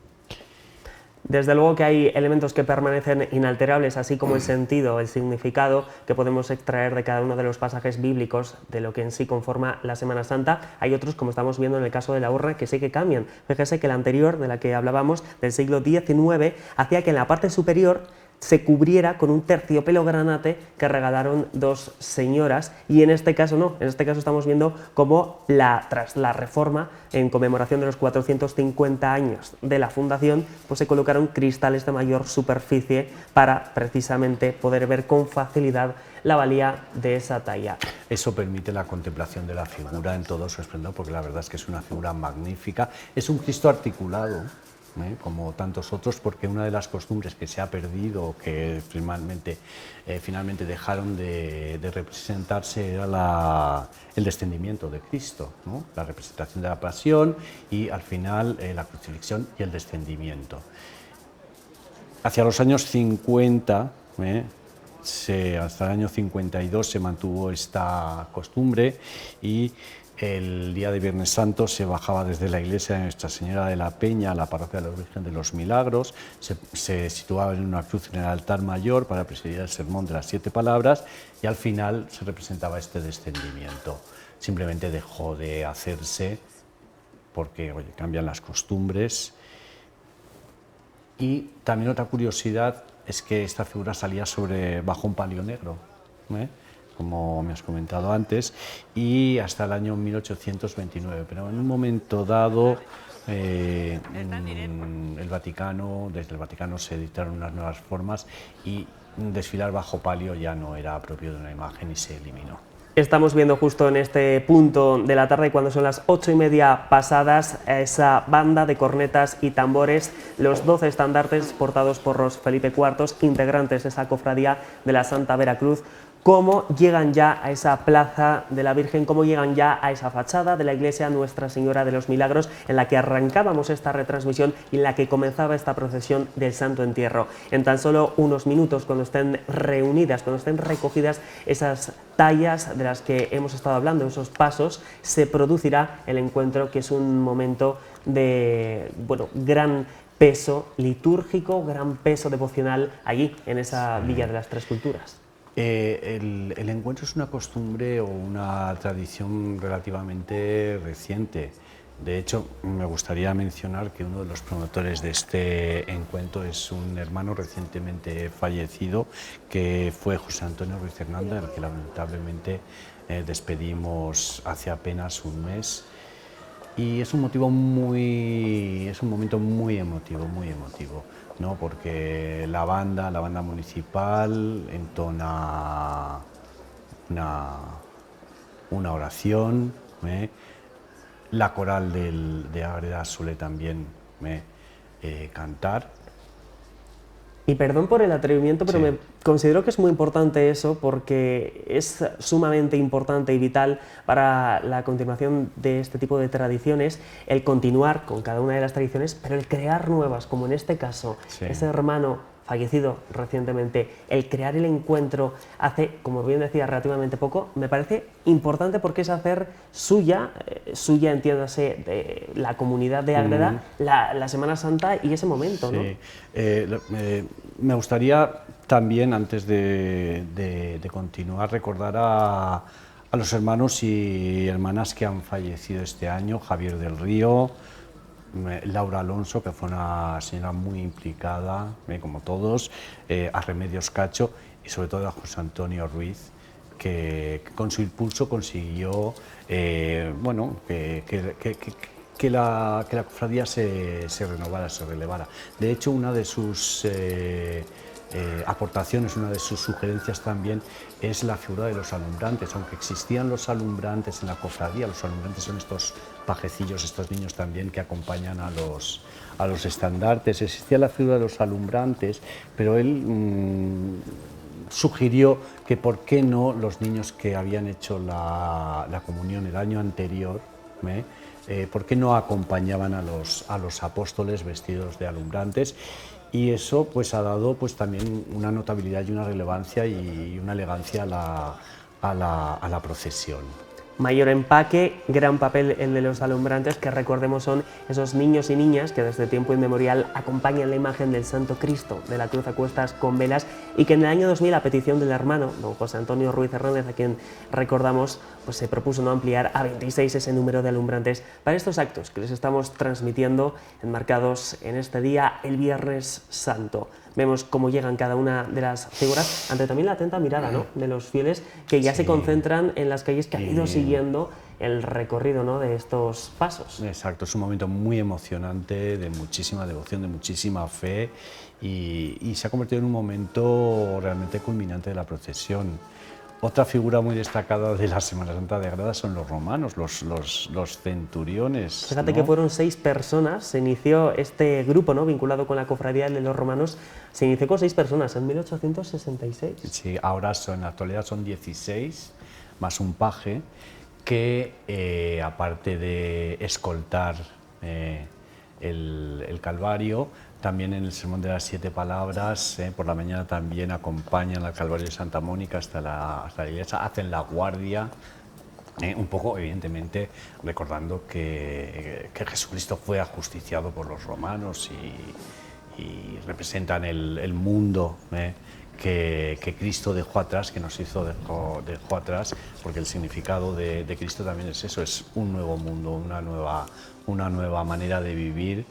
Desde luego que hay elementos que permanecen inalterables, así como el sentido, el significado que podemos extraer de cada uno de los pasajes bíblicos de lo que en sí conforma la Semana Santa. Hay otros, como estamos viendo en el caso de la urna, que sí que cambian. Fíjese que la anterior, de la que hablábamos, del siglo XIX, hacía que en la parte superior se cubriera con un terciopelo granate que regalaron dos señoras, y en este caso no, en este caso estamos viendo cómo tras la reforma, en conmemoración de los 450 años de la fundación, pues se colocaron cristales de mayor superficie para precisamente poder ver con facilidad la valía de esa talla. Eso permite la contemplación de la figura en todo su esplendor, porque la verdad es que es una figura magnífica, es un Cristo articulado, como tantos otros, porque una de las costumbres que se ha perdido, que finalmente dejaron de representarse, era el descendimiento de Cristo, ¿no? La representación de la pasión y al final la crucifixión y el descendimiento. Hacia los años 50, hasta el año 52 se mantuvo esta costumbre, y el día de Viernes Santo se bajaba desde la iglesia de Nuestra Señora de la Peña a la parroquia de la Virgen de los Milagros, se situaba en una cruz en el altar mayor para presidir el sermón de las 7 palabras, y al final se representaba este descendimiento. Simplemente dejó de hacerse porque cambian las costumbres. Y también otra curiosidad es que esta figura salía bajo un palio negro, como me has comentado antes, y hasta el año 1829. Pero en un momento dado, desde el Vaticano se dictaron unas nuevas formas, y desfilar bajo palio ya no era propio de una imagen y se eliminó. Estamos viendo justo en este punto de la tarde, cuando son las 8:30 pasadas, esa banda de cornetas y tambores, los 12 estandartes portados por los Felipe IV, integrantes de esa cofradía de la Santa Veracruz, cómo llegan ya a esa plaza de la Virgen, cómo llegan ya a esa fachada de la iglesia Nuestra Señora de los Milagros, en la que arrancábamos esta retransmisión y en la que comenzaba esta procesión del Santo Entierro. En tan solo unos minutos, cuando estén reunidas, cuando estén recogidas esas tallas de las que hemos estado hablando, esos pasos, se producirá el encuentro, que es un momento de gran peso litúrgico, gran peso devocional allí, en esa Villa de las Tres Culturas. El encuentro es una costumbre o una tradición relativamente reciente. De hecho, me gustaría mencionar que uno de los promotores de este encuentro es un hermano recientemente fallecido, que fue José Antonio Ruiz Hernández, al que lamentablemente despedimos hace apenas un mes. Y es un momento muy emotivo, ¿no? Porque la banda municipal entona una oración, la coral de Ágreda suele también cantar. Y perdón por el atrevimiento, pero me considero que es muy importante eso, porque es sumamente importante y vital para la continuación de este tipo de tradiciones, el continuar con cada una de las tradiciones, pero el crear nuevas, como en este caso, ese hermano fallecido recientemente, el crear el encuentro hace, como bien decía, relativamente poco, me parece importante, porque es hacer suya, entiéndase, de la comunidad de Ágreda, la Semana Santa y ese momento, ¿no? Me gustaría también, antes de continuar, recordar a los hermanos y hermanas que han fallecido este año: Javier del Río, Laura Alonso, que fue una señora muy implicada, como todos, a Remedios Cacho, y sobre todo a José Antonio Ruiz, que con su impulso consiguió que la cofradía se renovara, se relevara. De hecho, una de sus aportaciones, una de sus sugerencias también es la figura de los alumbrantes. Aunque existían los alumbrantes en la cofradía, los alumbrantes son estos pajecillos, estos niños también que acompañan a los estandartes. Existía la figura de los alumbrantes, pero él sugirió que por qué no los niños que habían hecho la comunión el año anterior por qué no acompañaban a los apóstoles vestidos de alumbrantes, y eso pues ha dado pues también una notabilidad y una relevancia y una elegancia a la procesión. Mayor empaque, gran papel el de los alumbrantes, que recordemos son esos niños y niñas que desde tiempo inmemorial acompañan la imagen del Santo Cristo de la Cruz a cuestas con velas, y que en el año 2000, a petición del hermano don José Antonio Ruiz Hernández, a quien recordamos, pues se propuso no ampliar a 26 ese número de alumbrantes para estos actos que les estamos transmitiendo, enmarcados en este día, el Viernes Santo. Vemos cómo llegan cada una de las figuras, ante también la atenta mirada, ¿no?, de los fieles que ya se concentran en las calles, que han ido siguiendo el recorrido, ¿no?, de estos pasos. Exacto, es un momento muy emocionante, de muchísima devoción, de muchísima fe, y se ha convertido en un momento realmente culminante de la procesión. Otra figura muy destacada de la Semana Santa de Agreda son los romanos, los centuriones. Fíjate, ¿no?, que fueron 6 personas, se inició este grupo, ¿no?, vinculado con la cofradía de los romanos, se inició con 6 personas en 1866. Sí, ahora en la actualidad son 16, más un paje, que aparte de escoltar el Calvario, también en el Sermón de las 7 Palabras, por la mañana también acompañan al Calvario de Santa Mónica hasta la iglesia, hacen la guardia, un poco evidentemente recordando que Jesucristo fue ajusticiado por los romanos y representan el mundo que Cristo dejó atrás, que nos dejó atrás, porque el significado de Cristo también es eso, es un nuevo mundo, una nueva manera de vivir,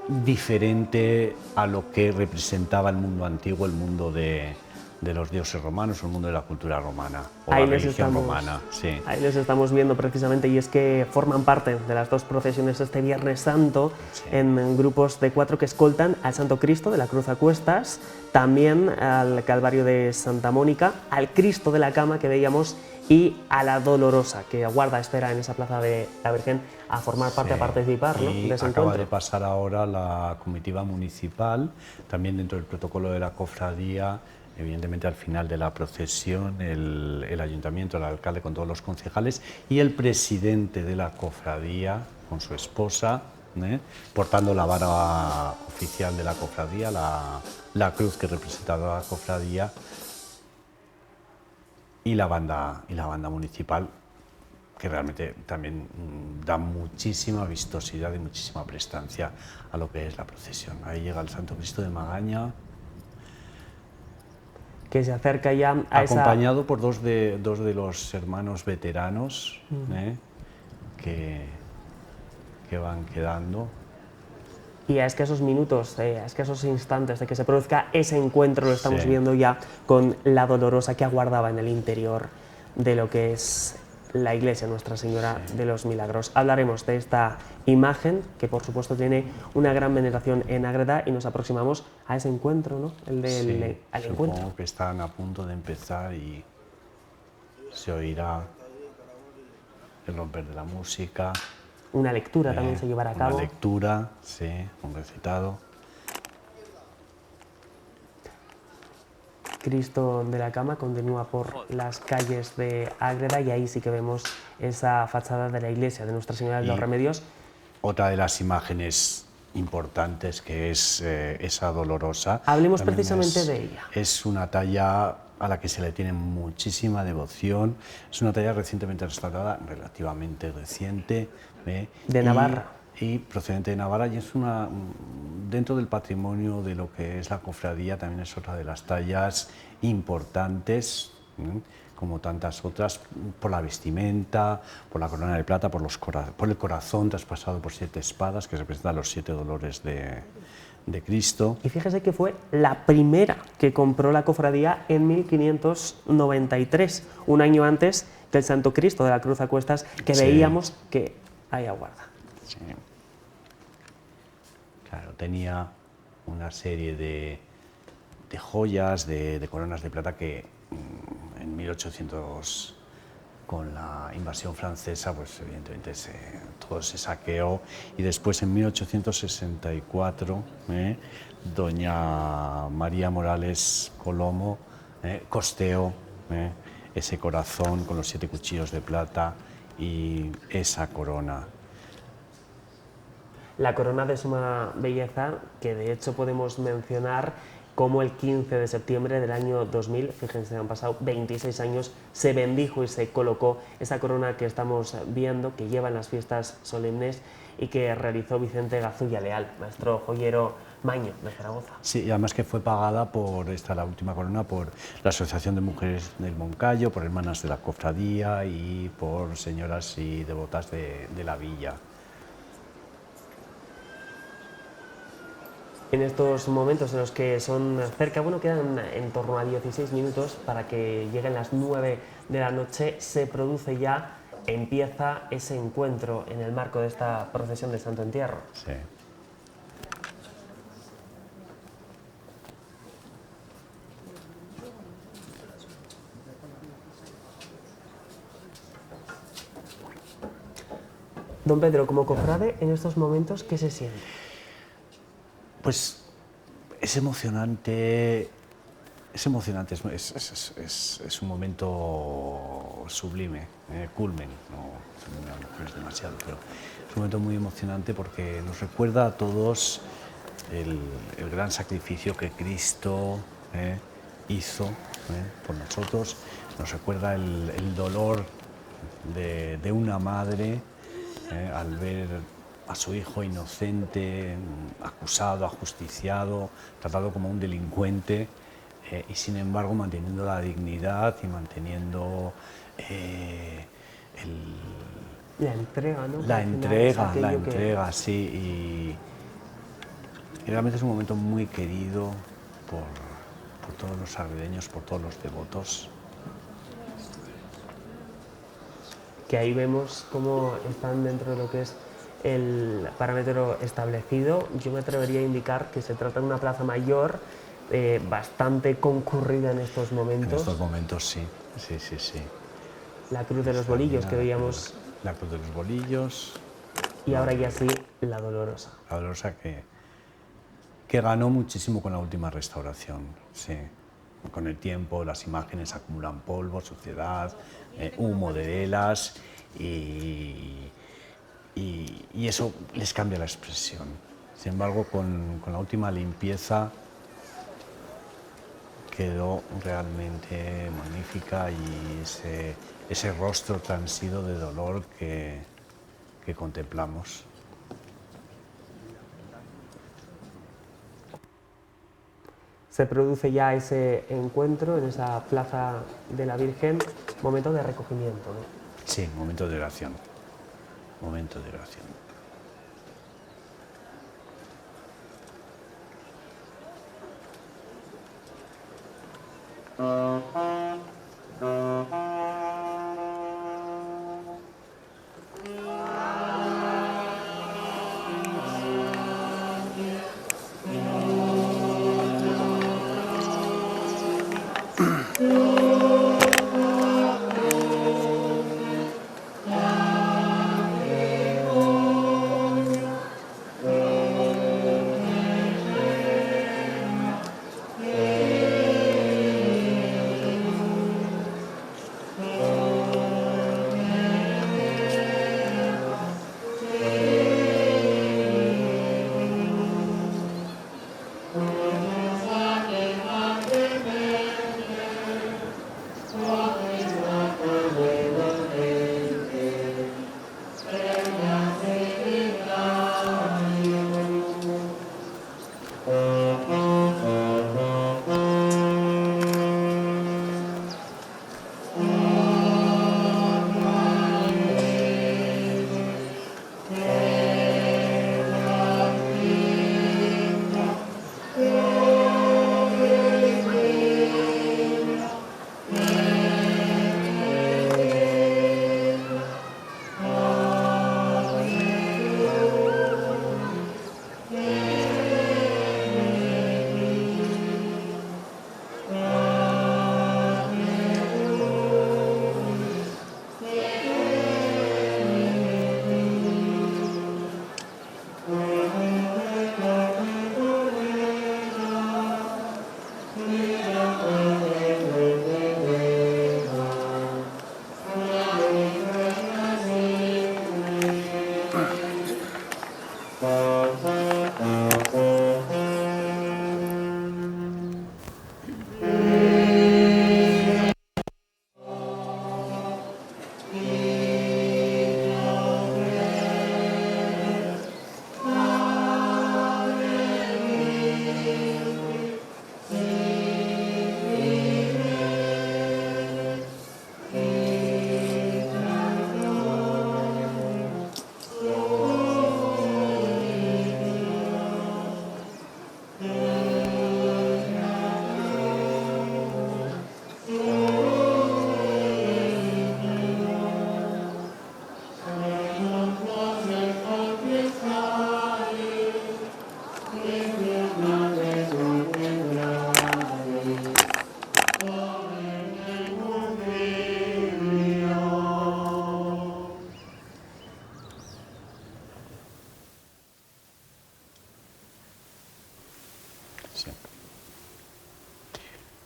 diferente a lo que representaba el mundo antiguo, el mundo de los dioses romanos, o el mundo de la cultura romana, o la religión romana. Sí. Ahí les estamos viendo precisamente, y es que forman parte de las 2 procesiones este Viernes Santo, en grupos de 4 que escoltan al Santo Cristo de la Cruz a cuestas, también al Calvario de Santa Mónica, al Cristo de la Cama que veíamos, y a la Dolorosa, que aguarda, espera en esa plaza de la Virgen a formar parte, a participar, ¿no?, de ese acaba encuentro. de pasar ahora la comitiva municipal, también dentro del protocolo de la cofradía. Evidentemente, al final de la procesión, el ayuntamiento, el alcalde con todos los concejales y el presidente de la cofradía con su esposa, portando la vara oficial de la cofradía, la cruz que representaba la cofradía, y la banda municipal, que realmente también da muchísima vistosidad y muchísima prestancia a lo que es la procesión. Ahí llega el Santo Cristo de Magaña, que se acerca ya a acompañado por dos de los hermanos veteranos, que van quedando. Y a escasos minutos, a escasos instantes de que se produzca ese encuentro, lo estamos viendo ya con la Dolorosa, que aguardaba en el interior de lo que es la iglesia Nuestra Señora de los Milagros. Hablaremos de esta imagen, que por supuesto tiene una gran veneración en Ágreda, y nos aproximamos a ese encuentro, ¿no?, el del encuentro. Supongo que están a punto de empezar y se oirá el romper de la música. Una lectura también se llevará a cabo. Una lectura, sí, un recitado. Cristo de la Cama continúa por las calles de Ágreda, y ahí sí que vemos esa fachada de la iglesia de Nuestra Señora de los Remedios. Otra de las imágenes importantes, que es esa Dolorosa. Hablemos precisamente de ella. Es una talla a la que se le tiene muchísima devoción. Es una talla recientemente restaurada, relativamente reciente. De Navarra. Y procedente de Navarra, y es dentro del patrimonio de lo que es la cofradía, también es otra de las tallas importantes, como tantas otras, por la vestimenta, por la corona de plata, por el corazón traspasado por 7 espadas, que representan los 7 dolores de Cristo. Y fíjese que fue la primera que compró la cofradía en 1593, un año antes del Santo Cristo de la Cruz a cuestas, que veíamos que ahí aguarda. Sí. Claro, tenía una serie de joyas, de coronas de plata, que en 1800, con la invasión francesa, pues evidentemente todo se saqueó, y después en 1864 doña María Morales Colomo costeó ese corazón con los 7 cuchillos de plata, y esa corona. La corona de suma belleza, que de hecho podemos mencionar como el 15 de septiembre del año 2000, fíjense, han pasado 26 años, se bendijo y se colocó esa corona que estamos viendo, que lleva en las fiestas solemnes y que realizó Vicente Gazulla Leal, maestro joyero maño de Zaragoza. Sí, y además que fue pagada por, la última corona, por la Asociación de Mujeres del Moncayo, por hermanas de la cofradía y por señoras y devotas de la villa. En estos momentos en los que son cerca, bueno, quedan en torno a 16 minutos para que lleguen las 9 de la noche, se produce ya, empieza ese encuentro en el marco de esta procesión de Santo Entierro. Sí. Don Pedro, como cofrade, en estos momentos, ¿qué se siente? Pues es emocionante, es un momento sublime, culmen, no es demasiado, pero es un momento muy emocionante porque nos recuerda a todos el gran sacrificio que Cristo hizo por nosotros, nos recuerda el dolor de una madre al ver a su hijo inocente, acusado, ajusticiado, tratado como un delincuente y sin embargo manteniendo la dignidad y manteniendo la entrega, ¿no? La entrega, sí. Y realmente es un momento muy querido por todos los sarguereños, por todos los devotos. Que ahí vemos cómo están dentro de lo que es el parámetro establecido. Yo me atrevería a indicar que se trata de una plaza mayor bastante concurrida en estos momentos. En estos momentos, sí. La Cruz de los Bolillos que veíamos. La Cruz de los Bolillos. Y ahora ya sí, la Dolorosa. La Dolorosa que ganó muchísimo con la última restauración, sí. Con el tiempo las imágenes acumulan polvo, suciedad, humo de velas y eso les cambia la expresión. Sin embargo, con la última limpieza quedó realmente magnífica y ese rostro transido de dolor que contemplamos. Se produce ya ese encuentro en esa plaza de la Virgen, momento de recogimiento, ¿no? Sí, momento de oración. Momento de oración.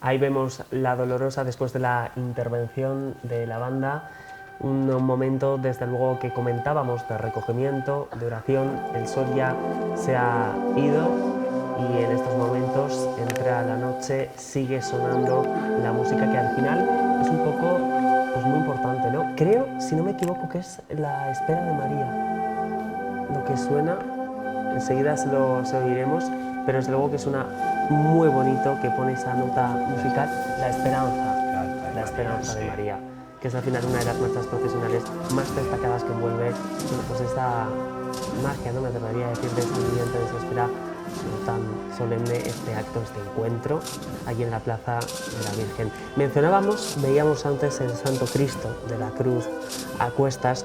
Ahí vemos la Dolorosa después de la intervención de la banda, un momento desde luego que comentábamos de recogimiento, de oración. El sol ya se ha ido y en estos momentos entra la noche, sigue sonando la música que al final es un poco pues muy importante, ¿no? Creo, si no me equivoco, que es la espera de María lo que suena. Enseguida se lo oiremos, pero desde luego que suena muy bonito, que pone esa nota musical, la esperanza de María, que es al final una de las marchas procesionales más destacadas que envuelve pues esta magia, no me atrevería a decir, de ese ambiente, de esa espera tan solemne, este acto, este encuentro, allí en la Plaza de la Virgen. Veíamos antes el Santo Cristo de la Cruz a cuestas.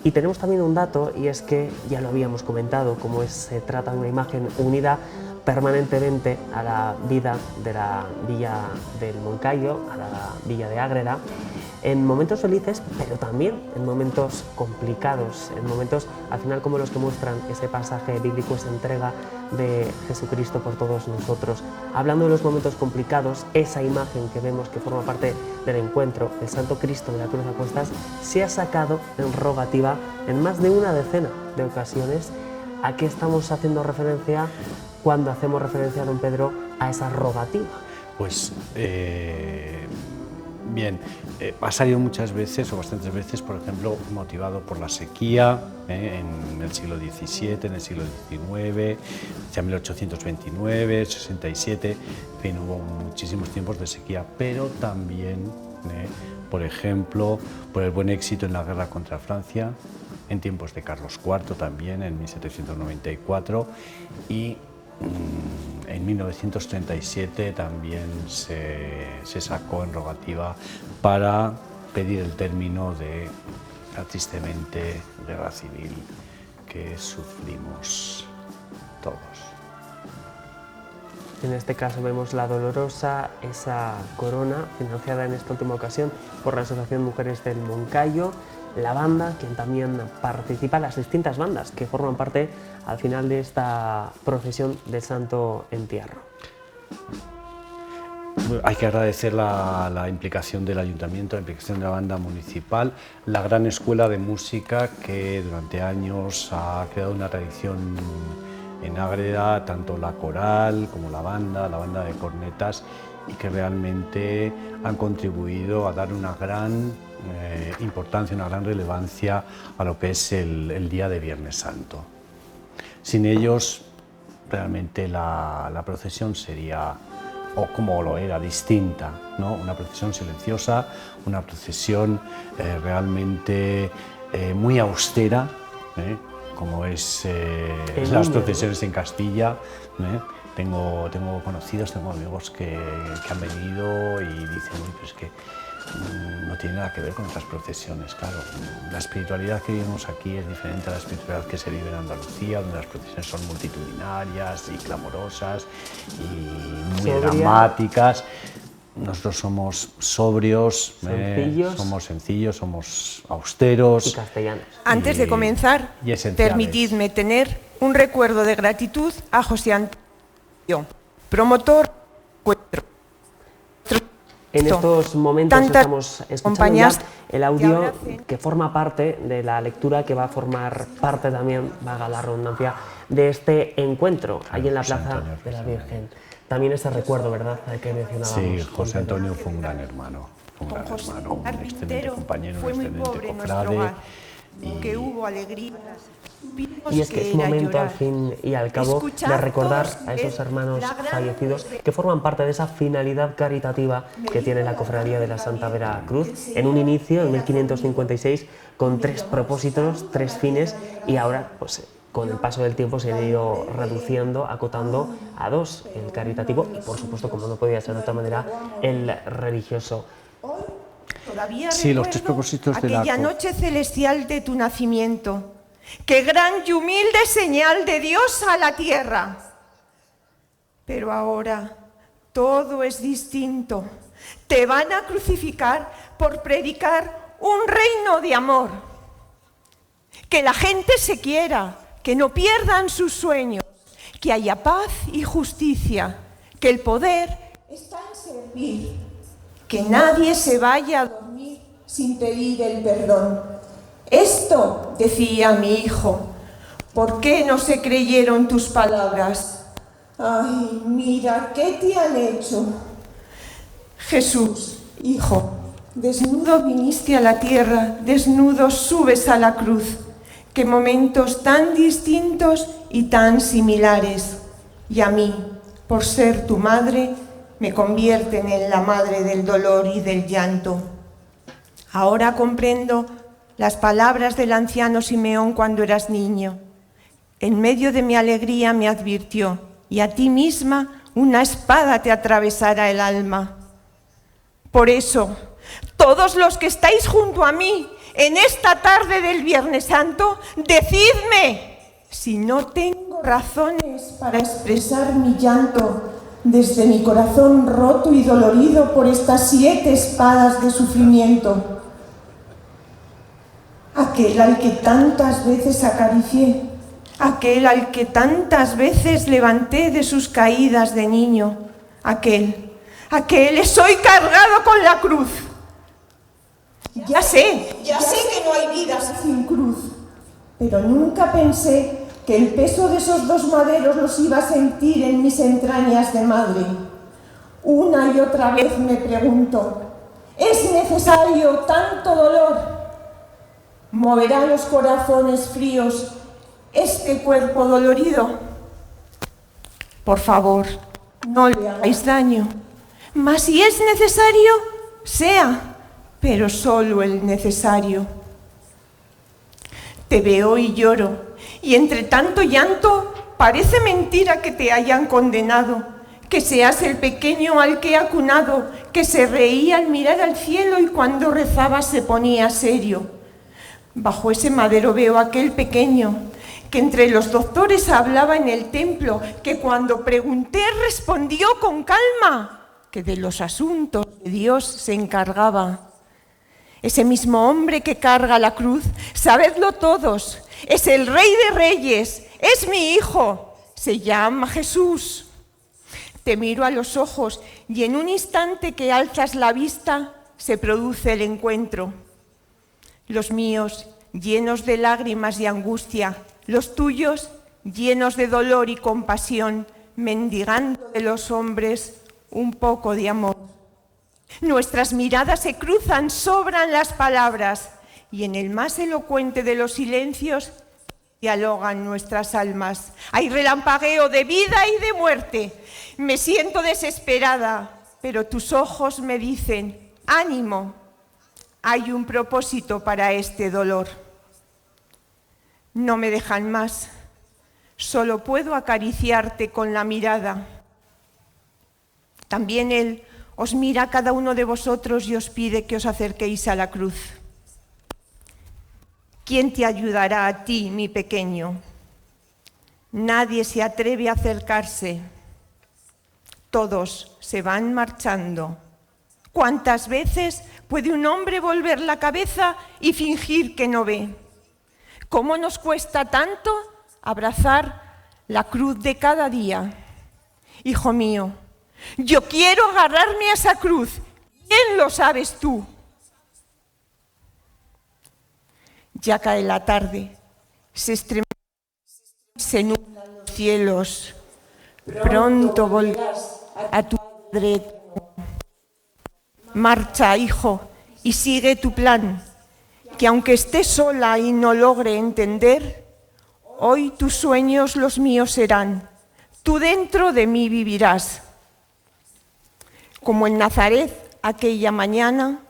Y tenemos también un dato, y es que ya lo habíamos comentado, como se trata de una imagen unida permanentemente a la vida de la Villa del Moncayo, a la Villa de Ágreda, en momentos felices, pero también en momentos complicados, en momentos al final como los que muestran ese pasaje bíblico, esa entrega de Jesucristo por todos nosotros. Hablando de los momentos complicados, esa imagen que vemos que forma parte del encuentro, el Santo Cristo de la Cruz a cuestas, se ha sacado en rogativa en más de una decena de ocasiones. ¿A qué estamos haciendo referencia cuando hacemos referencia a don Pedro a esa rogativa? Pues bien, ha salido muchas veces o bastantes veces, por ejemplo, motivado por la sequía en el siglo XVII, en el siglo XIX, hacia 1829, 67, en fin, hubo muchísimos tiempos de sequía, pero también, por ejemplo, por el buen éxito en la guerra contra Francia, en tiempos de Carlos IV también, en 1794, y en 1937 también se sacó en rogativa para pedir el término de la tristemente guerra civil que sufrimos todos. En este caso vemos la Dolorosa, esa corona financiada en esta última ocasión por la Asociación Mujeres del Moncayo, la banda, quien también participa, las distintas bandas que forman parte al final de esta procesión del Santo Entierro. Hay que agradecer la implicación del Ayuntamiento, la implicación de la banda municipal, la gran escuela de música que durante años ha creado una tradición en Ágreda, tanto la coral como la banda de cornetas, y que realmente han contribuido a dar una gran importancia, una gran relevancia a lo que es el día de Viernes Santo. Sin ellos, realmente la procesión sería, o como lo era, distinta, ¿no? Una procesión silenciosa, una procesión realmente muy austera, como es las procesiones en Castilla. Tengo conocidos, tengo amigos que han venido y dicen, uy, pero es que no tiene nada que ver con otras procesiones. Claro, la espiritualidad que vivimos aquí es diferente a la espiritualidad que se vive en Andalucía, donde las procesiones son multitudinarias y clamorosas y muy dramáticas. Nosotros somos sobrios, somos sencillos, somos austeros y castellanos. Antes de comenzar, permitidme tener un recuerdo de gratitud a José Antonio, promotor. En estos momentos estamos escuchando ya el audio que forma parte de la lectura que va a formar parte también, valga la redundancia, de este encuentro allí en la Plaza de la Virgen. También ese recuerdo, ¿verdad?, que mencionábamos. Sí, José Antonio fue un gran hermano, un excelente compañero, un excelente cofrade. Que hubo alegría. Y es que es momento, al fin y al cabo, de recordar a esos hermanos fallecidos que forman parte de esa finalidad caritativa que tiene la Cofradía de la Santa Vera Cruz. En un inicio, en 1556, con 3 propósitos, 3 fines, y ahora, pues, con el paso del tiempo se han ido reduciendo, acotando a 2, el caritativo y, por supuesto, como no podía ser de otra manera, el religioso. Sí, los 3 propósitos de aquella noche celestial de tu nacimiento. ¡Qué gran y humilde señal de Dios a la tierra! Pero ahora todo es distinto. Te van a crucificar por predicar un reino de amor. Que la gente se quiera, que no pierdan sus sueños, que haya paz y justicia, que el poder está en servir. Que nadie se vaya a dormir sin pedir el perdón. Esto decía mi hijo. ¿Por qué no se creyeron tus palabras? Ay, mira, ¿qué te han hecho? Jesús, hijo, desnudo viniste a la tierra, desnudo subes a la cruz. Qué momentos tan distintos y tan similares. Y a mí, por ser tu madre, me convierten en la madre del dolor y del llanto. Ahora comprendo las palabras del anciano Simeón cuando eras niño. En medio de mi alegría me advirtió, y a ti misma una espada te atravesará el alma. Por eso, todos los que estáis junto a mí en esta tarde del Viernes Santo, decidme si no tengo razones para expresar mi llanto desde mi corazón roto y dolorido por estas 7 espadas de sufrimiento. Aquel al que tantas veces acaricié, aquel al que tantas veces levanté de sus caídas de niño, aquel es hoy cargado con la cruz. Ya sé que no hay vida sin cruz, pero nunca pensé que el peso de esos 2 maderos los iba a sentir en mis entrañas de madre. Una y otra vez me pregunto, ¿es necesario tanto dolor? ¿Moverá los corazones fríos este cuerpo dolorido? Por favor, no le hagáis daño, mas si es necesario, sea, pero solo el necesario. Te veo y lloro, y entre tanto llanto parece mentira que te hayan condenado, que seas el pequeño al que he acunado, que se reía al mirar al cielo y cuando rezaba se ponía serio. Bajo ese madero veo a aquel pequeño, que entre los doctores hablaba en el templo, que cuando pregunté respondió con calma, que de los asuntos de Dios se encargaba. Ese mismo hombre que carga la cruz, sabedlo todos, es el Rey de Reyes, es mi Hijo, se llama Jesús. Te miro a los ojos y en un instante que alzas la vista, se produce el encuentro. Los míos, llenos de lágrimas y angustia, los tuyos, llenos de dolor y compasión, mendigando de los hombres un poco de amor. Nuestras miradas se cruzan, sobran las palabras, y en el más elocuente de los silencios dialogan nuestras almas. Hay relampagueo de vida y de muerte. Me siento desesperada, pero tus ojos me dicen, ánimo, hay un propósito para este dolor. No me dejan más, solo puedo acariciarte con la mirada. También Él os mira a cada uno de vosotros y os pide que os acerquéis a la cruz. ¿Quién te ayudará a ti, mi pequeño? Nadie se atreve a acercarse. Todos se van marchando. ¿Cuántas veces puede un hombre volver la cabeza y fingir que no ve? ¿Cómo nos cuesta tanto abrazar la cruz de cada día? Hijo mío, yo quiero agarrarme a esa cruz. Bien lo sabes tú. Ya cae la tarde, se estremecen, se nublan los cielos. Pronto volverás a tu Padre. Marcha, hijo, y sigue tu plan, que aunque esté sola y no logre entender, hoy tus sueños los míos serán. Tú dentro de mí vivirás. Como en Nazaret aquella mañana,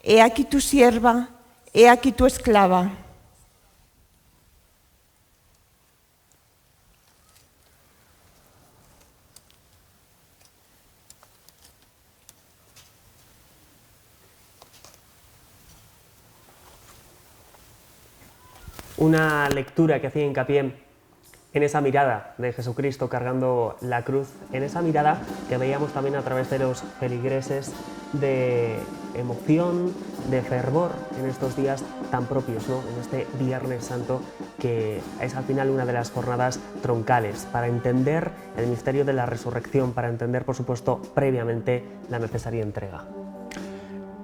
he aquí tu sierva, he aquí tu esclava. Una lectura que hacía hincapié en esa mirada de Jesucristo cargando la cruz, en esa mirada que veíamos también a través de los feligreses de emoción, de fervor en estos días tan propios, ¿no? En este Viernes Santo, que es al final una de las jornadas troncales para entender el misterio de la resurrección, para entender, por supuesto, previamente la necesaria entrega.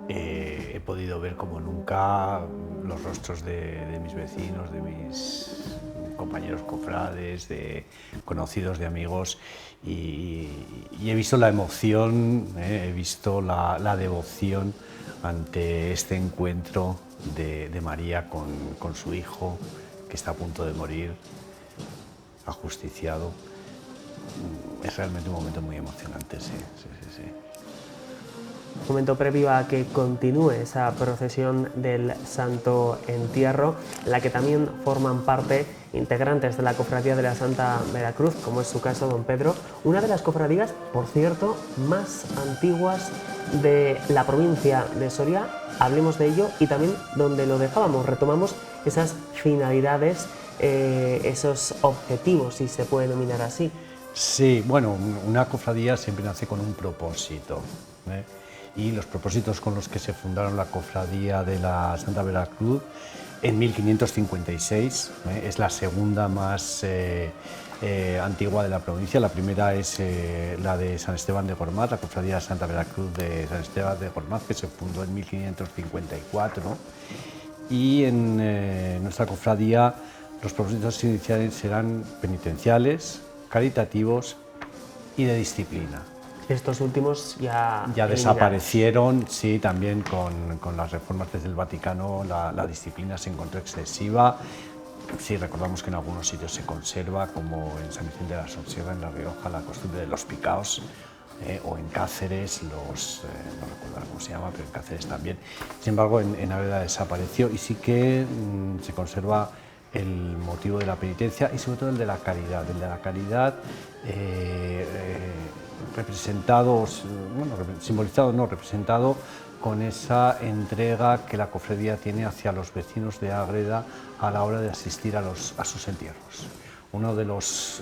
He podido ver como nunca los rostros de mis vecinos, de mis compañeros cofrades, de conocidos, de amigos, y he visto la emoción, he visto la devoción ante este encuentro de María con su hijo, que está a punto de morir, ajusticiado. Es realmente un momento muy emocionante, sí. Momento previo a que continúe esa procesión del Santo Entierro, en la que también forman parte integrantes de la Cofradía de la Santa Veracruz, como es su caso, don Pedro, una de las cofradías, por cierto, más antiguas de la provincia de Soria. Hablemos de ello, y también donde lo dejábamos, retomamos esas finalidades, esos objetivos, si se puede denominar así. Sí, bueno, una cofradía siempre nace con un propósito, y los propósitos con los que se fundaron la Cofradía de la Santa Veracruz en 1556, es la segunda más antigua de la provincia. La primera es la de San Esteban de Gormaz, la Cofradía de Santa Veracruz de San Esteban de Gormaz, que se fundó en 1554, y en nuestra cofradía los propósitos iniciales serán penitenciales, caritativos y de disciplina. Estos últimos ya desaparecieron, sí, también con las reformas desde el Vaticano la disciplina se encontró excesiva. Sí, recordamos que en algunos sitios se conserva, como en San Vicente de la Sonsierra, en La Rioja, la costumbre de los picaos, o en Cáceres, no recuerdo cómo se llama, pero en Cáceres también. Sin embargo, en Ágreda desapareció, y sí que se conserva el motivo de la penitencia y sobre todo el de la caridad. El de la caridad representado con esa entrega que la cofradía tiene hacia los vecinos de Ágreda a la hora de asistir a sus entierros. Uno de los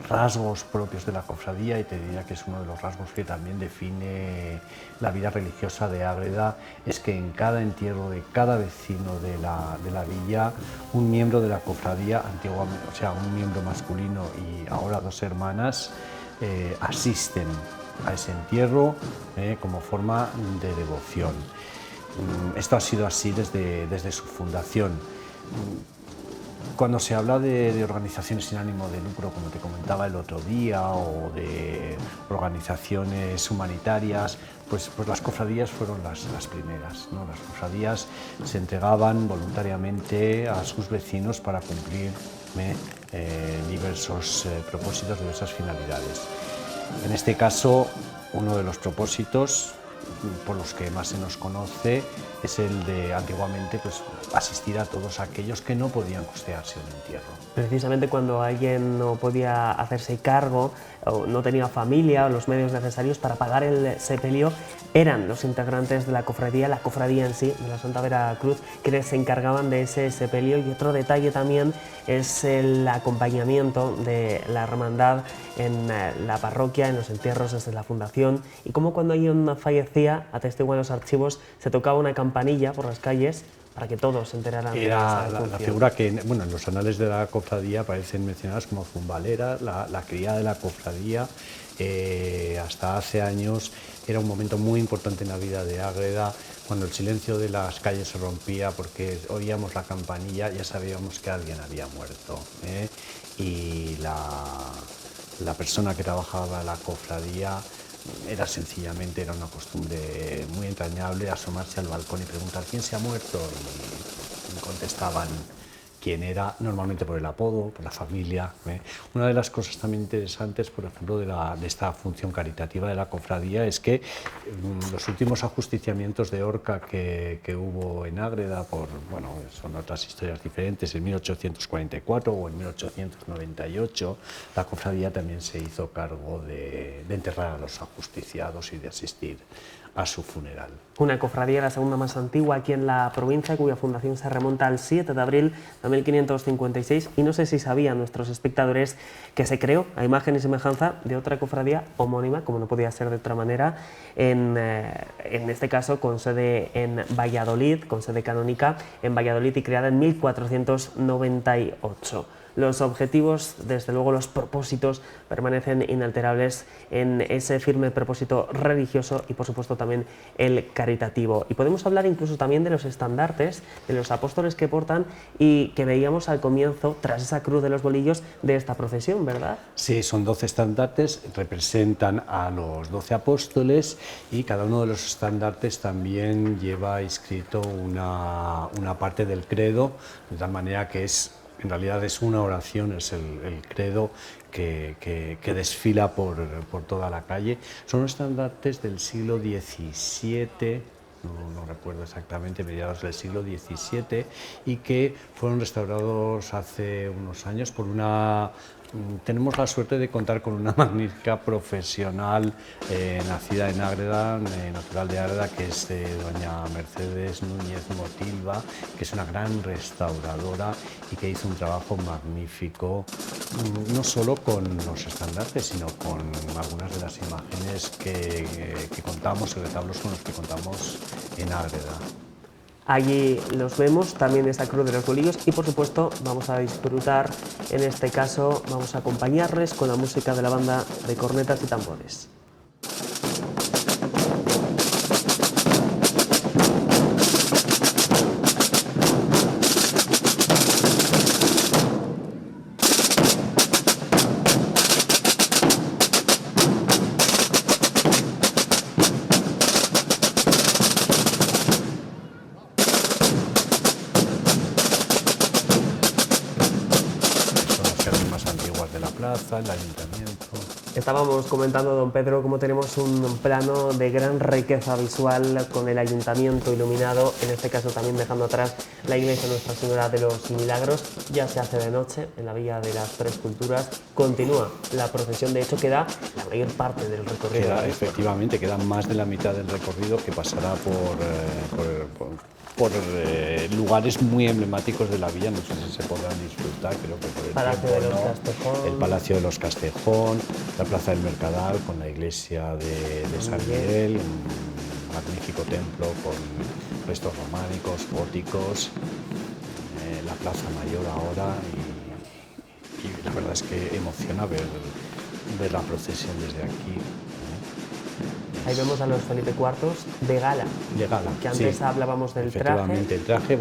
rasgos propios de la cofradía, y te diría que es uno de los rasgos que también define la vida religiosa de Ágreda, es que en cada entierro de cada vecino de la villa, un miembro de la cofradía, antiguamente, o sea, un miembro masculino y ahora dos hermanas, asisten a ese entierro como forma de devoción. Esto ha sido así desde su fundación. Cuando se habla de organizaciones sin ánimo de lucro, como te comentaba el otro día, o de organizaciones humanitarias, pues las cofradías fueron las primeras, ¿no? Las cofradías se entregaban voluntariamente a sus vecinos para cumplir diversos propósitos, diversas finalidades. En este caso, uno de los propósitos por los que más se nos conoce es el de, antiguamente, pues, asistir a todos aquellos que no podían costearse un entierro. Precisamente cuando alguien no podía hacerse cargo, o no tenía familia o los medios necesarios para pagar el sepelio, eran los integrantes de la cofradía en sí, de la Santa Veracruz, quienes se encargaban de ese sepelio. Y otro detalle también es el acompañamiento de la hermandad en la parroquia, en los entierros desde la fundación, y como cuando alguien fallecía, atestiguan los archivos, se tocaba una campanilla por las calles para que todos se enteraran de esa función. La figura que en los anales de la cofradía aparecen mencionadas como zumbalera, la criada de la cofradía. Hasta hace años era un momento muy importante en la vida de Ágreda, cuando el silencio de las calles se rompía porque oíamos la campanilla, ya sabíamos que alguien había muerto, y la persona que trabajaba en la cofradía era una costumbre muy entrañable asomarse al balcón y preguntar quién se ha muerto, y contestaban quién era, normalmente por el apodo, por la familia. Una de las cosas también interesantes, por ejemplo, de esta función caritativa de la cofradía, es que los últimos ajusticiamientos de horca que hubo en Ágreda, son otras historias diferentes, en 1844 o en 1898, la cofradía también se hizo cargo de enterrar a los ajusticiados y de asistir a su funeral. Una cofradía, la segunda más antigua aquí en la provincia, cuya fundación se remonta al 7 de abril de 1556, y no sé si sabían nuestros espectadores que se creó a imagen y semejanza de otra cofradía homónima, como no podía ser de otra manera, en este caso con sede en Valladolid, con sede canónica en Valladolid y creada en 1498. Los objetivos, desde luego los propósitos, permanecen inalterables en ese firme propósito religioso y por supuesto también el caritativo. Y podemos hablar incluso también de los estandartes, de los apóstoles que portan y que veíamos al comienzo, tras esa cruz de los bolillos, de esta procesión, ¿verdad? Sí, son 12 estandartes, representan a los 12 apóstoles y cada uno de los estandartes también lleva inscrito una parte del credo, de tal manera que en realidad es una oración, es el credo que desfila por toda la calle. Son estandartes del siglo XVII, no recuerdo exactamente, mediados del siglo XVII, y que fueron restaurados hace unos años por tenemos la suerte de contar con una magnífica profesional nacida en Ágreda, natural de Ágreda, que es doña Mercedes Núñez Motilva, que es una gran restauradora y que hizo un trabajo magnífico, no solo con los estandartes, sino con algunas de las imágenes que contamos, y retablos con los que contamos en Ágreda. Allí los vemos, también esa cruz de los bolillos, y por supuesto vamos a disfrutar, en este caso vamos a acompañarles con la música de la banda de cornetas y tambores. El ayuntamiento. Estábamos comentando, don Pedro, cómo tenemos un plano de gran riqueza visual con el ayuntamiento iluminado, en este caso también dejando atrás la iglesia Nuestra Señora de los Milagros. Ya se hace de noche en la Vía de las Tres Culturas, continúa la procesión, de hecho queda la mayor parte del recorrido. Efectivamente, queda más de la mitad del recorrido, que pasará por lugares muy emblemáticos de la villa, no sé si se podrán disfrutar, creo que por el Palacio de los Castejón, la Plaza del Mercadal con la iglesia de San Miguel, un magnífico templo con restos románicos, góticos, la Plaza Mayor ahora, y la verdad es que emociona ver la procesión desde aquí. Ahí vemos a los Felipe IV de gala. De gala, que antes hablábamos del traje. Efectivamente, el traje, el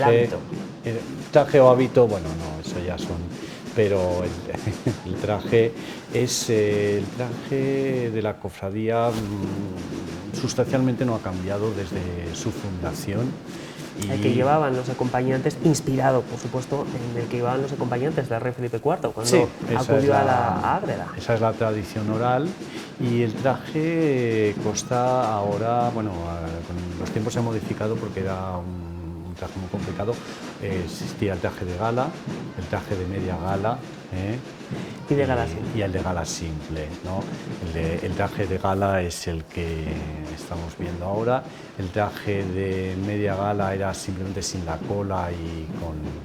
hábito. El traje o hábito, bueno, no, eso ya son... Pero el traje es el traje de la cofradía, sustancialmente no ha cambiado desde su fundación. El que llevaban los acompañantes, inspirado, por supuesto, en el que llevaban los acompañantes del rey Felipe IV, cuando acudió a Ágreda. Esa es la tradición oral, y el traje consta ahora, bueno, con los tiempos se ha modificado porque era un traje muy complicado. Existía el traje de gala, el traje de media gala, y de gala simple. Y el de gala simple, ¿no? El traje de gala es el que estamos viendo ahora. El traje de media gala era simplemente sin la cola y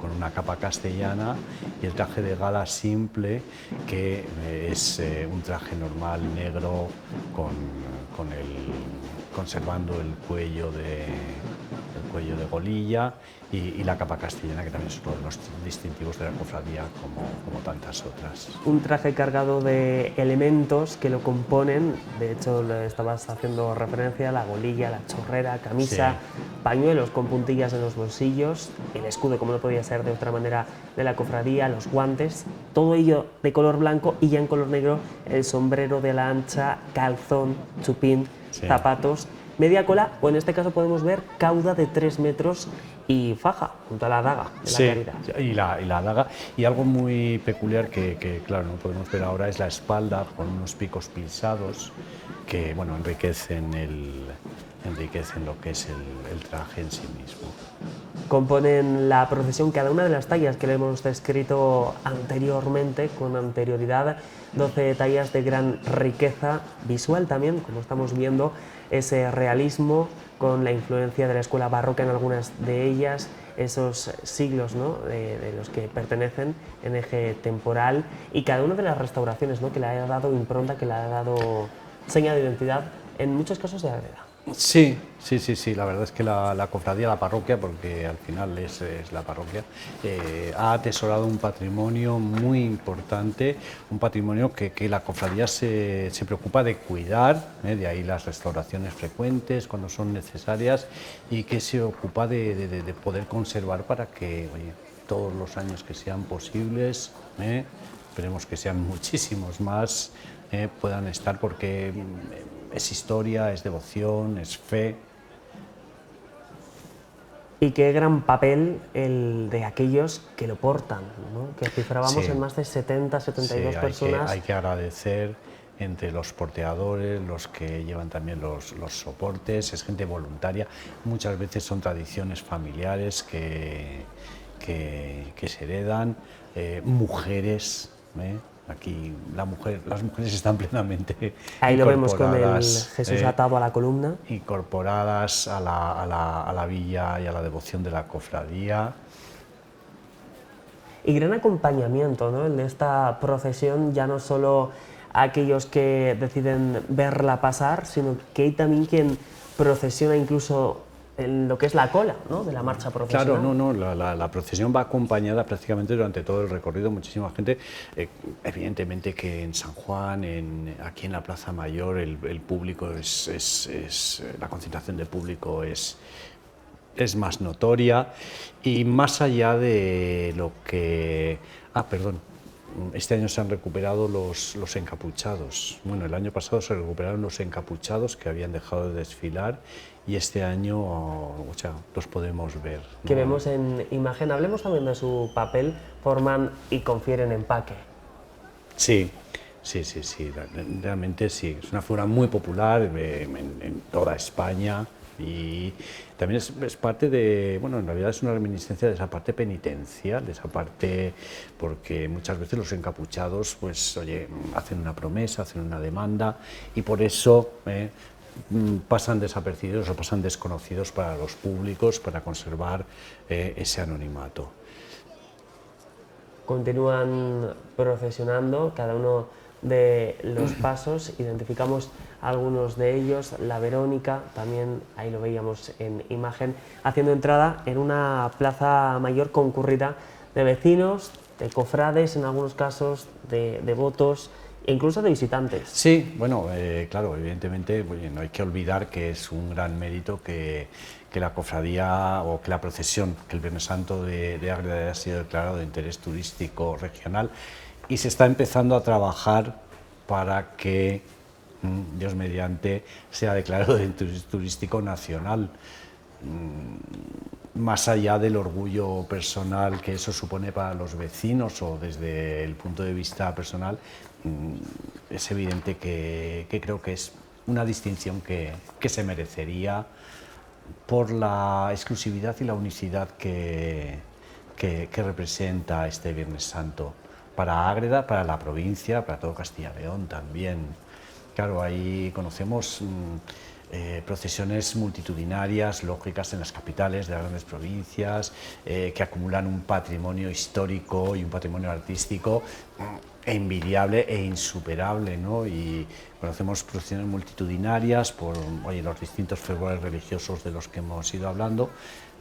con una capa castellana, y el traje de gala simple, que es un traje normal negro conservando el cuello de golilla y la capa castellana, que también es uno de los distintivos de la cofradía, como tantas otras. Un traje cargado de elementos que lo componen, de hecho le estabas haciendo referencia, la golilla, la chorrera, camisa, pañuelos con puntillas en los bolsillos, el escudo, como no podía ser de otra manera, de la cofradía, los guantes, todo ello de color blanco, y ya en color negro el sombrero de la ancha, calzón, chupín, zapatos, media cola, o en este caso podemos ver cauda de 3 metros y faja junto a la daga de la Caridad. Y la daga, y algo muy peculiar que claro, no podemos ver ahora, es la espalda con unos picos pisados que, bueno, enriquecen lo que es el traje en sí mismo. Componen la procesión cada una de las tallas que le hemos descrito anteriormente, con anterioridad, 12 tallas de gran riqueza visual también, como estamos viendo, ese realismo con la influencia de la escuela barroca en algunas de ellas, esos siglos, ¿no?, de los que pertenecen en eje temporal, y cada una de las restauraciones, ¿no?, que le haya dado impronta, que le haya dado seña de identidad, en muchos casos de Ágreda. Sí, la verdad es que la cofradía, la parroquia, porque al final es la parroquia, ha atesorado un patrimonio muy importante, un patrimonio que la cofradía se preocupa de cuidar, de ahí las restauraciones frecuentes cuando son necesarias, y que se ocupa de poder conservar para que, oye, todos los años que sean posibles, esperemos que sean muchísimos más, puedan estar, porque es historia, es devoción, es fe. Y qué gran papel el de aquellos que lo portan, ¿no?, que cifrábamos en más de 70, 72 personas. Hay que agradecer entre los porteadores, los que llevan también los soportes, es gente voluntaria, muchas veces son tradiciones familiares que se heredan, mujeres, aquí las mujeres están plenamente ahí lo vemos con el Jesús atado a la columna, incorporadas a la villa y a la devoción de la cofradía. Y gran acompañamiento, ¿no?, el de esta procesión, ya no solo a aquellos que deciden verla pasar, sino que hay también quien procesiona incluso en lo que es la cola, ¿no?, de la marcha procesional. Claro, la procesión va acompañada prácticamente durante todo el recorrido, muchísima gente. Evidentemente que en San Juan, aquí en la Plaza Mayor, el público la concentración de público es más notoria, y más allá de lo que... Este año se han recuperado los encapuchados. Bueno, el año pasado se recuperaron los encapuchados que habían dejado de desfilar, y este año los podemos ver, ¿no?, que vemos en imagen. Hablemos también de su papel, forman y confieren empaque. Sí, realmente sí, es una figura muy popular en toda España, y también es parte de, bueno, en realidad es una reminiscencia de esa parte penitencial, de esa parte, porque muchas veces los encapuchados, pues, oye, hacen una promesa, hacen una demanda, y por eso pasan desapercibidos o pasan desconocidos para los públicos, para conservar ese anonimato. Continúan procesionando cada uno de los pasos, identificamos algunos de ellos, la Verónica, también ahí lo veíamos en imagen, haciendo entrada en una plaza mayor concurrida de vecinos, de cofrades en algunos casos, de devotos e incluso de visitantes. Sí, bueno, claro, evidentemente no hay que olvidar que es un gran mérito que la cofradía, o que la procesión, que el Viernes Santo de Ágreda haya sido declarado de interés turístico regional, y se está empezando a trabajar para que, Dios mediante, sea declarado de interés turístico nacional. Más allá del orgullo personal que eso supone para los vecinos, o desde el punto de vista personal, es evidente que creo que es una distinción que se merecería por la exclusividad y la unicidad que representa este Viernes Santo para Ágreda, para la provincia, para todo Castilla y León también. Claro, ahí conocemos procesiones multitudinarias, lógicas, en las capitales de las grandes provincias, que acumulan un patrimonio histórico y un patrimonio artístico envidiable e insuperable, ¿no? Y conocemos procesiones multitudinarias por los distintos fervores religiosos de los que hemos ido hablando,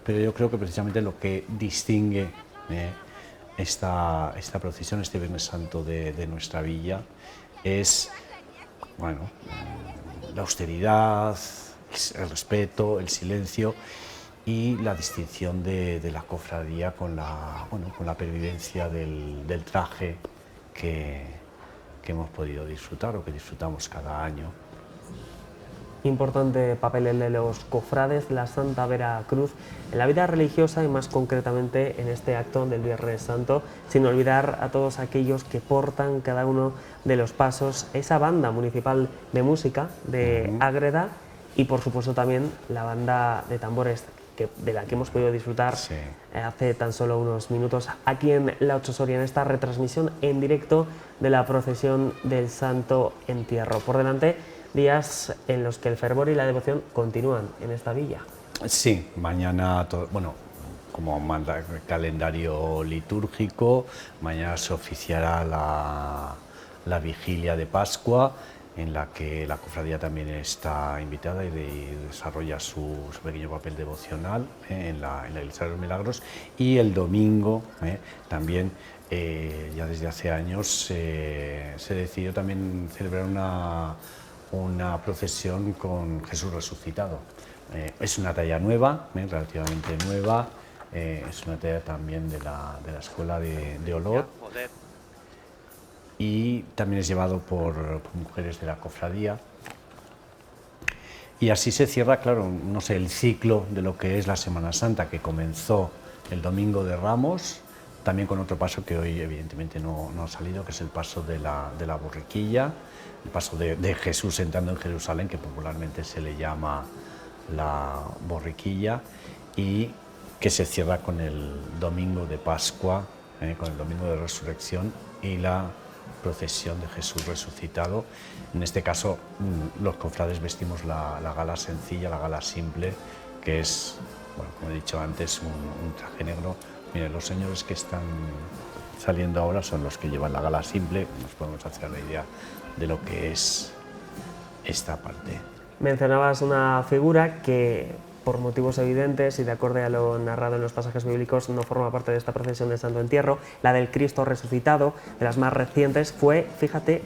pero yo creo que precisamente lo que distingue esta procesión, este Viernes Santo de nuestra villa, es la austeridad, el respeto, el silencio y la distinción de la cofradía con la pervivencia del traje que hemos podido disfrutar, o que disfrutamos cada año. Importante papel el de los cofrades de la Santa Vera Cruz en la vida religiosa, y más concretamente en este acto del Viernes Santo, sin olvidar a todos aquellos que portan cada uno de los pasos, esa banda municipal de música de Ágreda, y por supuesto también la banda de tambores de la que hemos podido disfrutar hace tan solo unos minutos aquí en La Ocho Soria, en esta retransmisión en directo de la procesión del Santo Entierro. Por delante, días en los que el fervor y la devoción continúan en esta villa. Sí, mañana, como manda el calendario litúrgico. Mañana se oficiará la vigilia de Pascua, en la que la cofradía también está invitada y desarrolla su pequeño papel devocional en la Iglesia de los Milagros. Y el domingo también, ya desde hace años, se decidió también celebrar una procesión con Jesús resucitado. Es una talla nueva, relativamente nueva, es una talla también de la escuela de Olot, y también es llevado por mujeres de la cofradía. Y así se cierra, claro, no sé, el ciclo de lo que es la Semana Santa, que comenzó el Domingo de Ramos, también con otro paso que hoy evidentemente no ha salido, que es el paso de la borriquilla, el paso de Jesús entrando en Jerusalén, que popularmente se le llama la borriquilla, y que se cierra con el Domingo de Pascua, con el Domingo de Resurrección y la procesión de Jesús resucitado. En este caso, los cofrades vestimos la gala sencilla, la gala simple, que es, bueno, como he dicho antes, un traje negro. Miren, los señores que están saliendo ahora son los que llevan la gala simple. Nos podemos hacer la idea de lo que es esta parte. Mencionabas una figura que, por motivos evidentes y de acorde a lo narrado en los pasajes bíblicos, no forma parte de esta procesión del Santo Entierro, la del Cristo resucitado, de las más recientes. Fue, fíjate,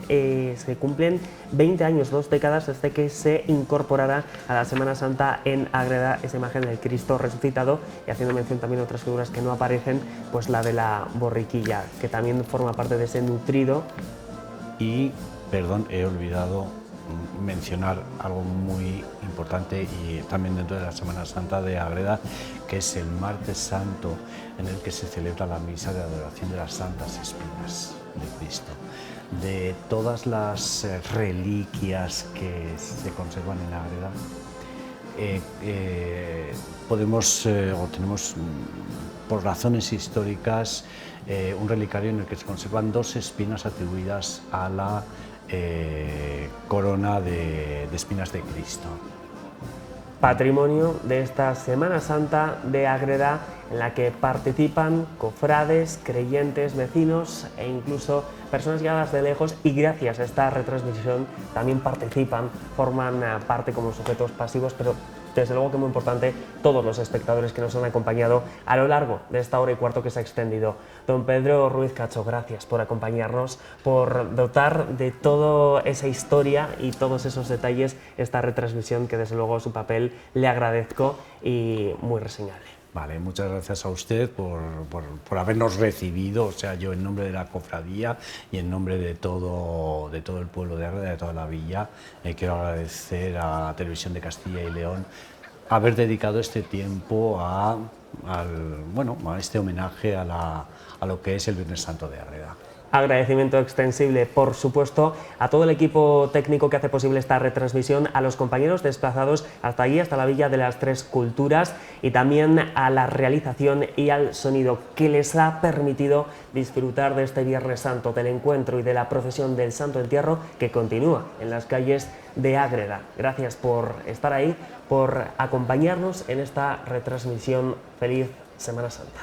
se cumplen 20 años, 2 décadas desde que se incorporara a la Semana Santa en Ágreda esa imagen del Cristo resucitado, y haciendo mención también a otras figuras que no aparecen, pues la de la borriquilla, que también forma parte de ese nutrido. Y, perdón, he olvidado mencionar algo muy importante y también dentro de la Semana Santa de Ágreda, que es el Martes Santo, en el que se celebra la misa de adoración de las Santas Espinas de Cristo. De todas las reliquias que se conservan en Ágreda, tenemos por razones históricas un relicario en el que se conservan 2 espinas atribuidas a la corona de espinas de Cristo. Patrimonio de esta Semana Santa de Ágreda, en la que participan cofrades, creyentes, vecinos e incluso personas llegadas de lejos, y gracias a esta retransmisión también participan, forman parte como sujetos pasivos, pero desde luego que muy importante, todos los espectadores que nos han acompañado a lo largo de esta hora y cuarto que se ha extendido. Don Pedro Ruiz Cacho, gracias por acompañarnos, por dotar de toda esa historia y todos esos detalles esta retransmisión, que desde luego su papel le agradezco y muy reseñable. Vale, muchas gracias a usted por habernos recibido, o sea, yo en nombre de la cofradía y en nombre de todo el pueblo de Ágreda, de toda la villa, quiero agradecer a Televisión de Castilla y León haber dedicado este tiempo a este homenaje a lo que es el Viernes Santo de Ágreda. Agradecimiento extensible, por supuesto, a todo el equipo técnico que hace posible esta retransmisión, a los compañeros desplazados hasta allí, hasta la Villa de las Tres Culturas, y también a la realización y al sonido, que les ha permitido disfrutar de este Viernes Santo, del encuentro y de la procesión del Santo Entierro, que continúa en las calles de Ágreda. Gracias por estar ahí, por acompañarnos en esta retransmisión. Feliz Semana Santa.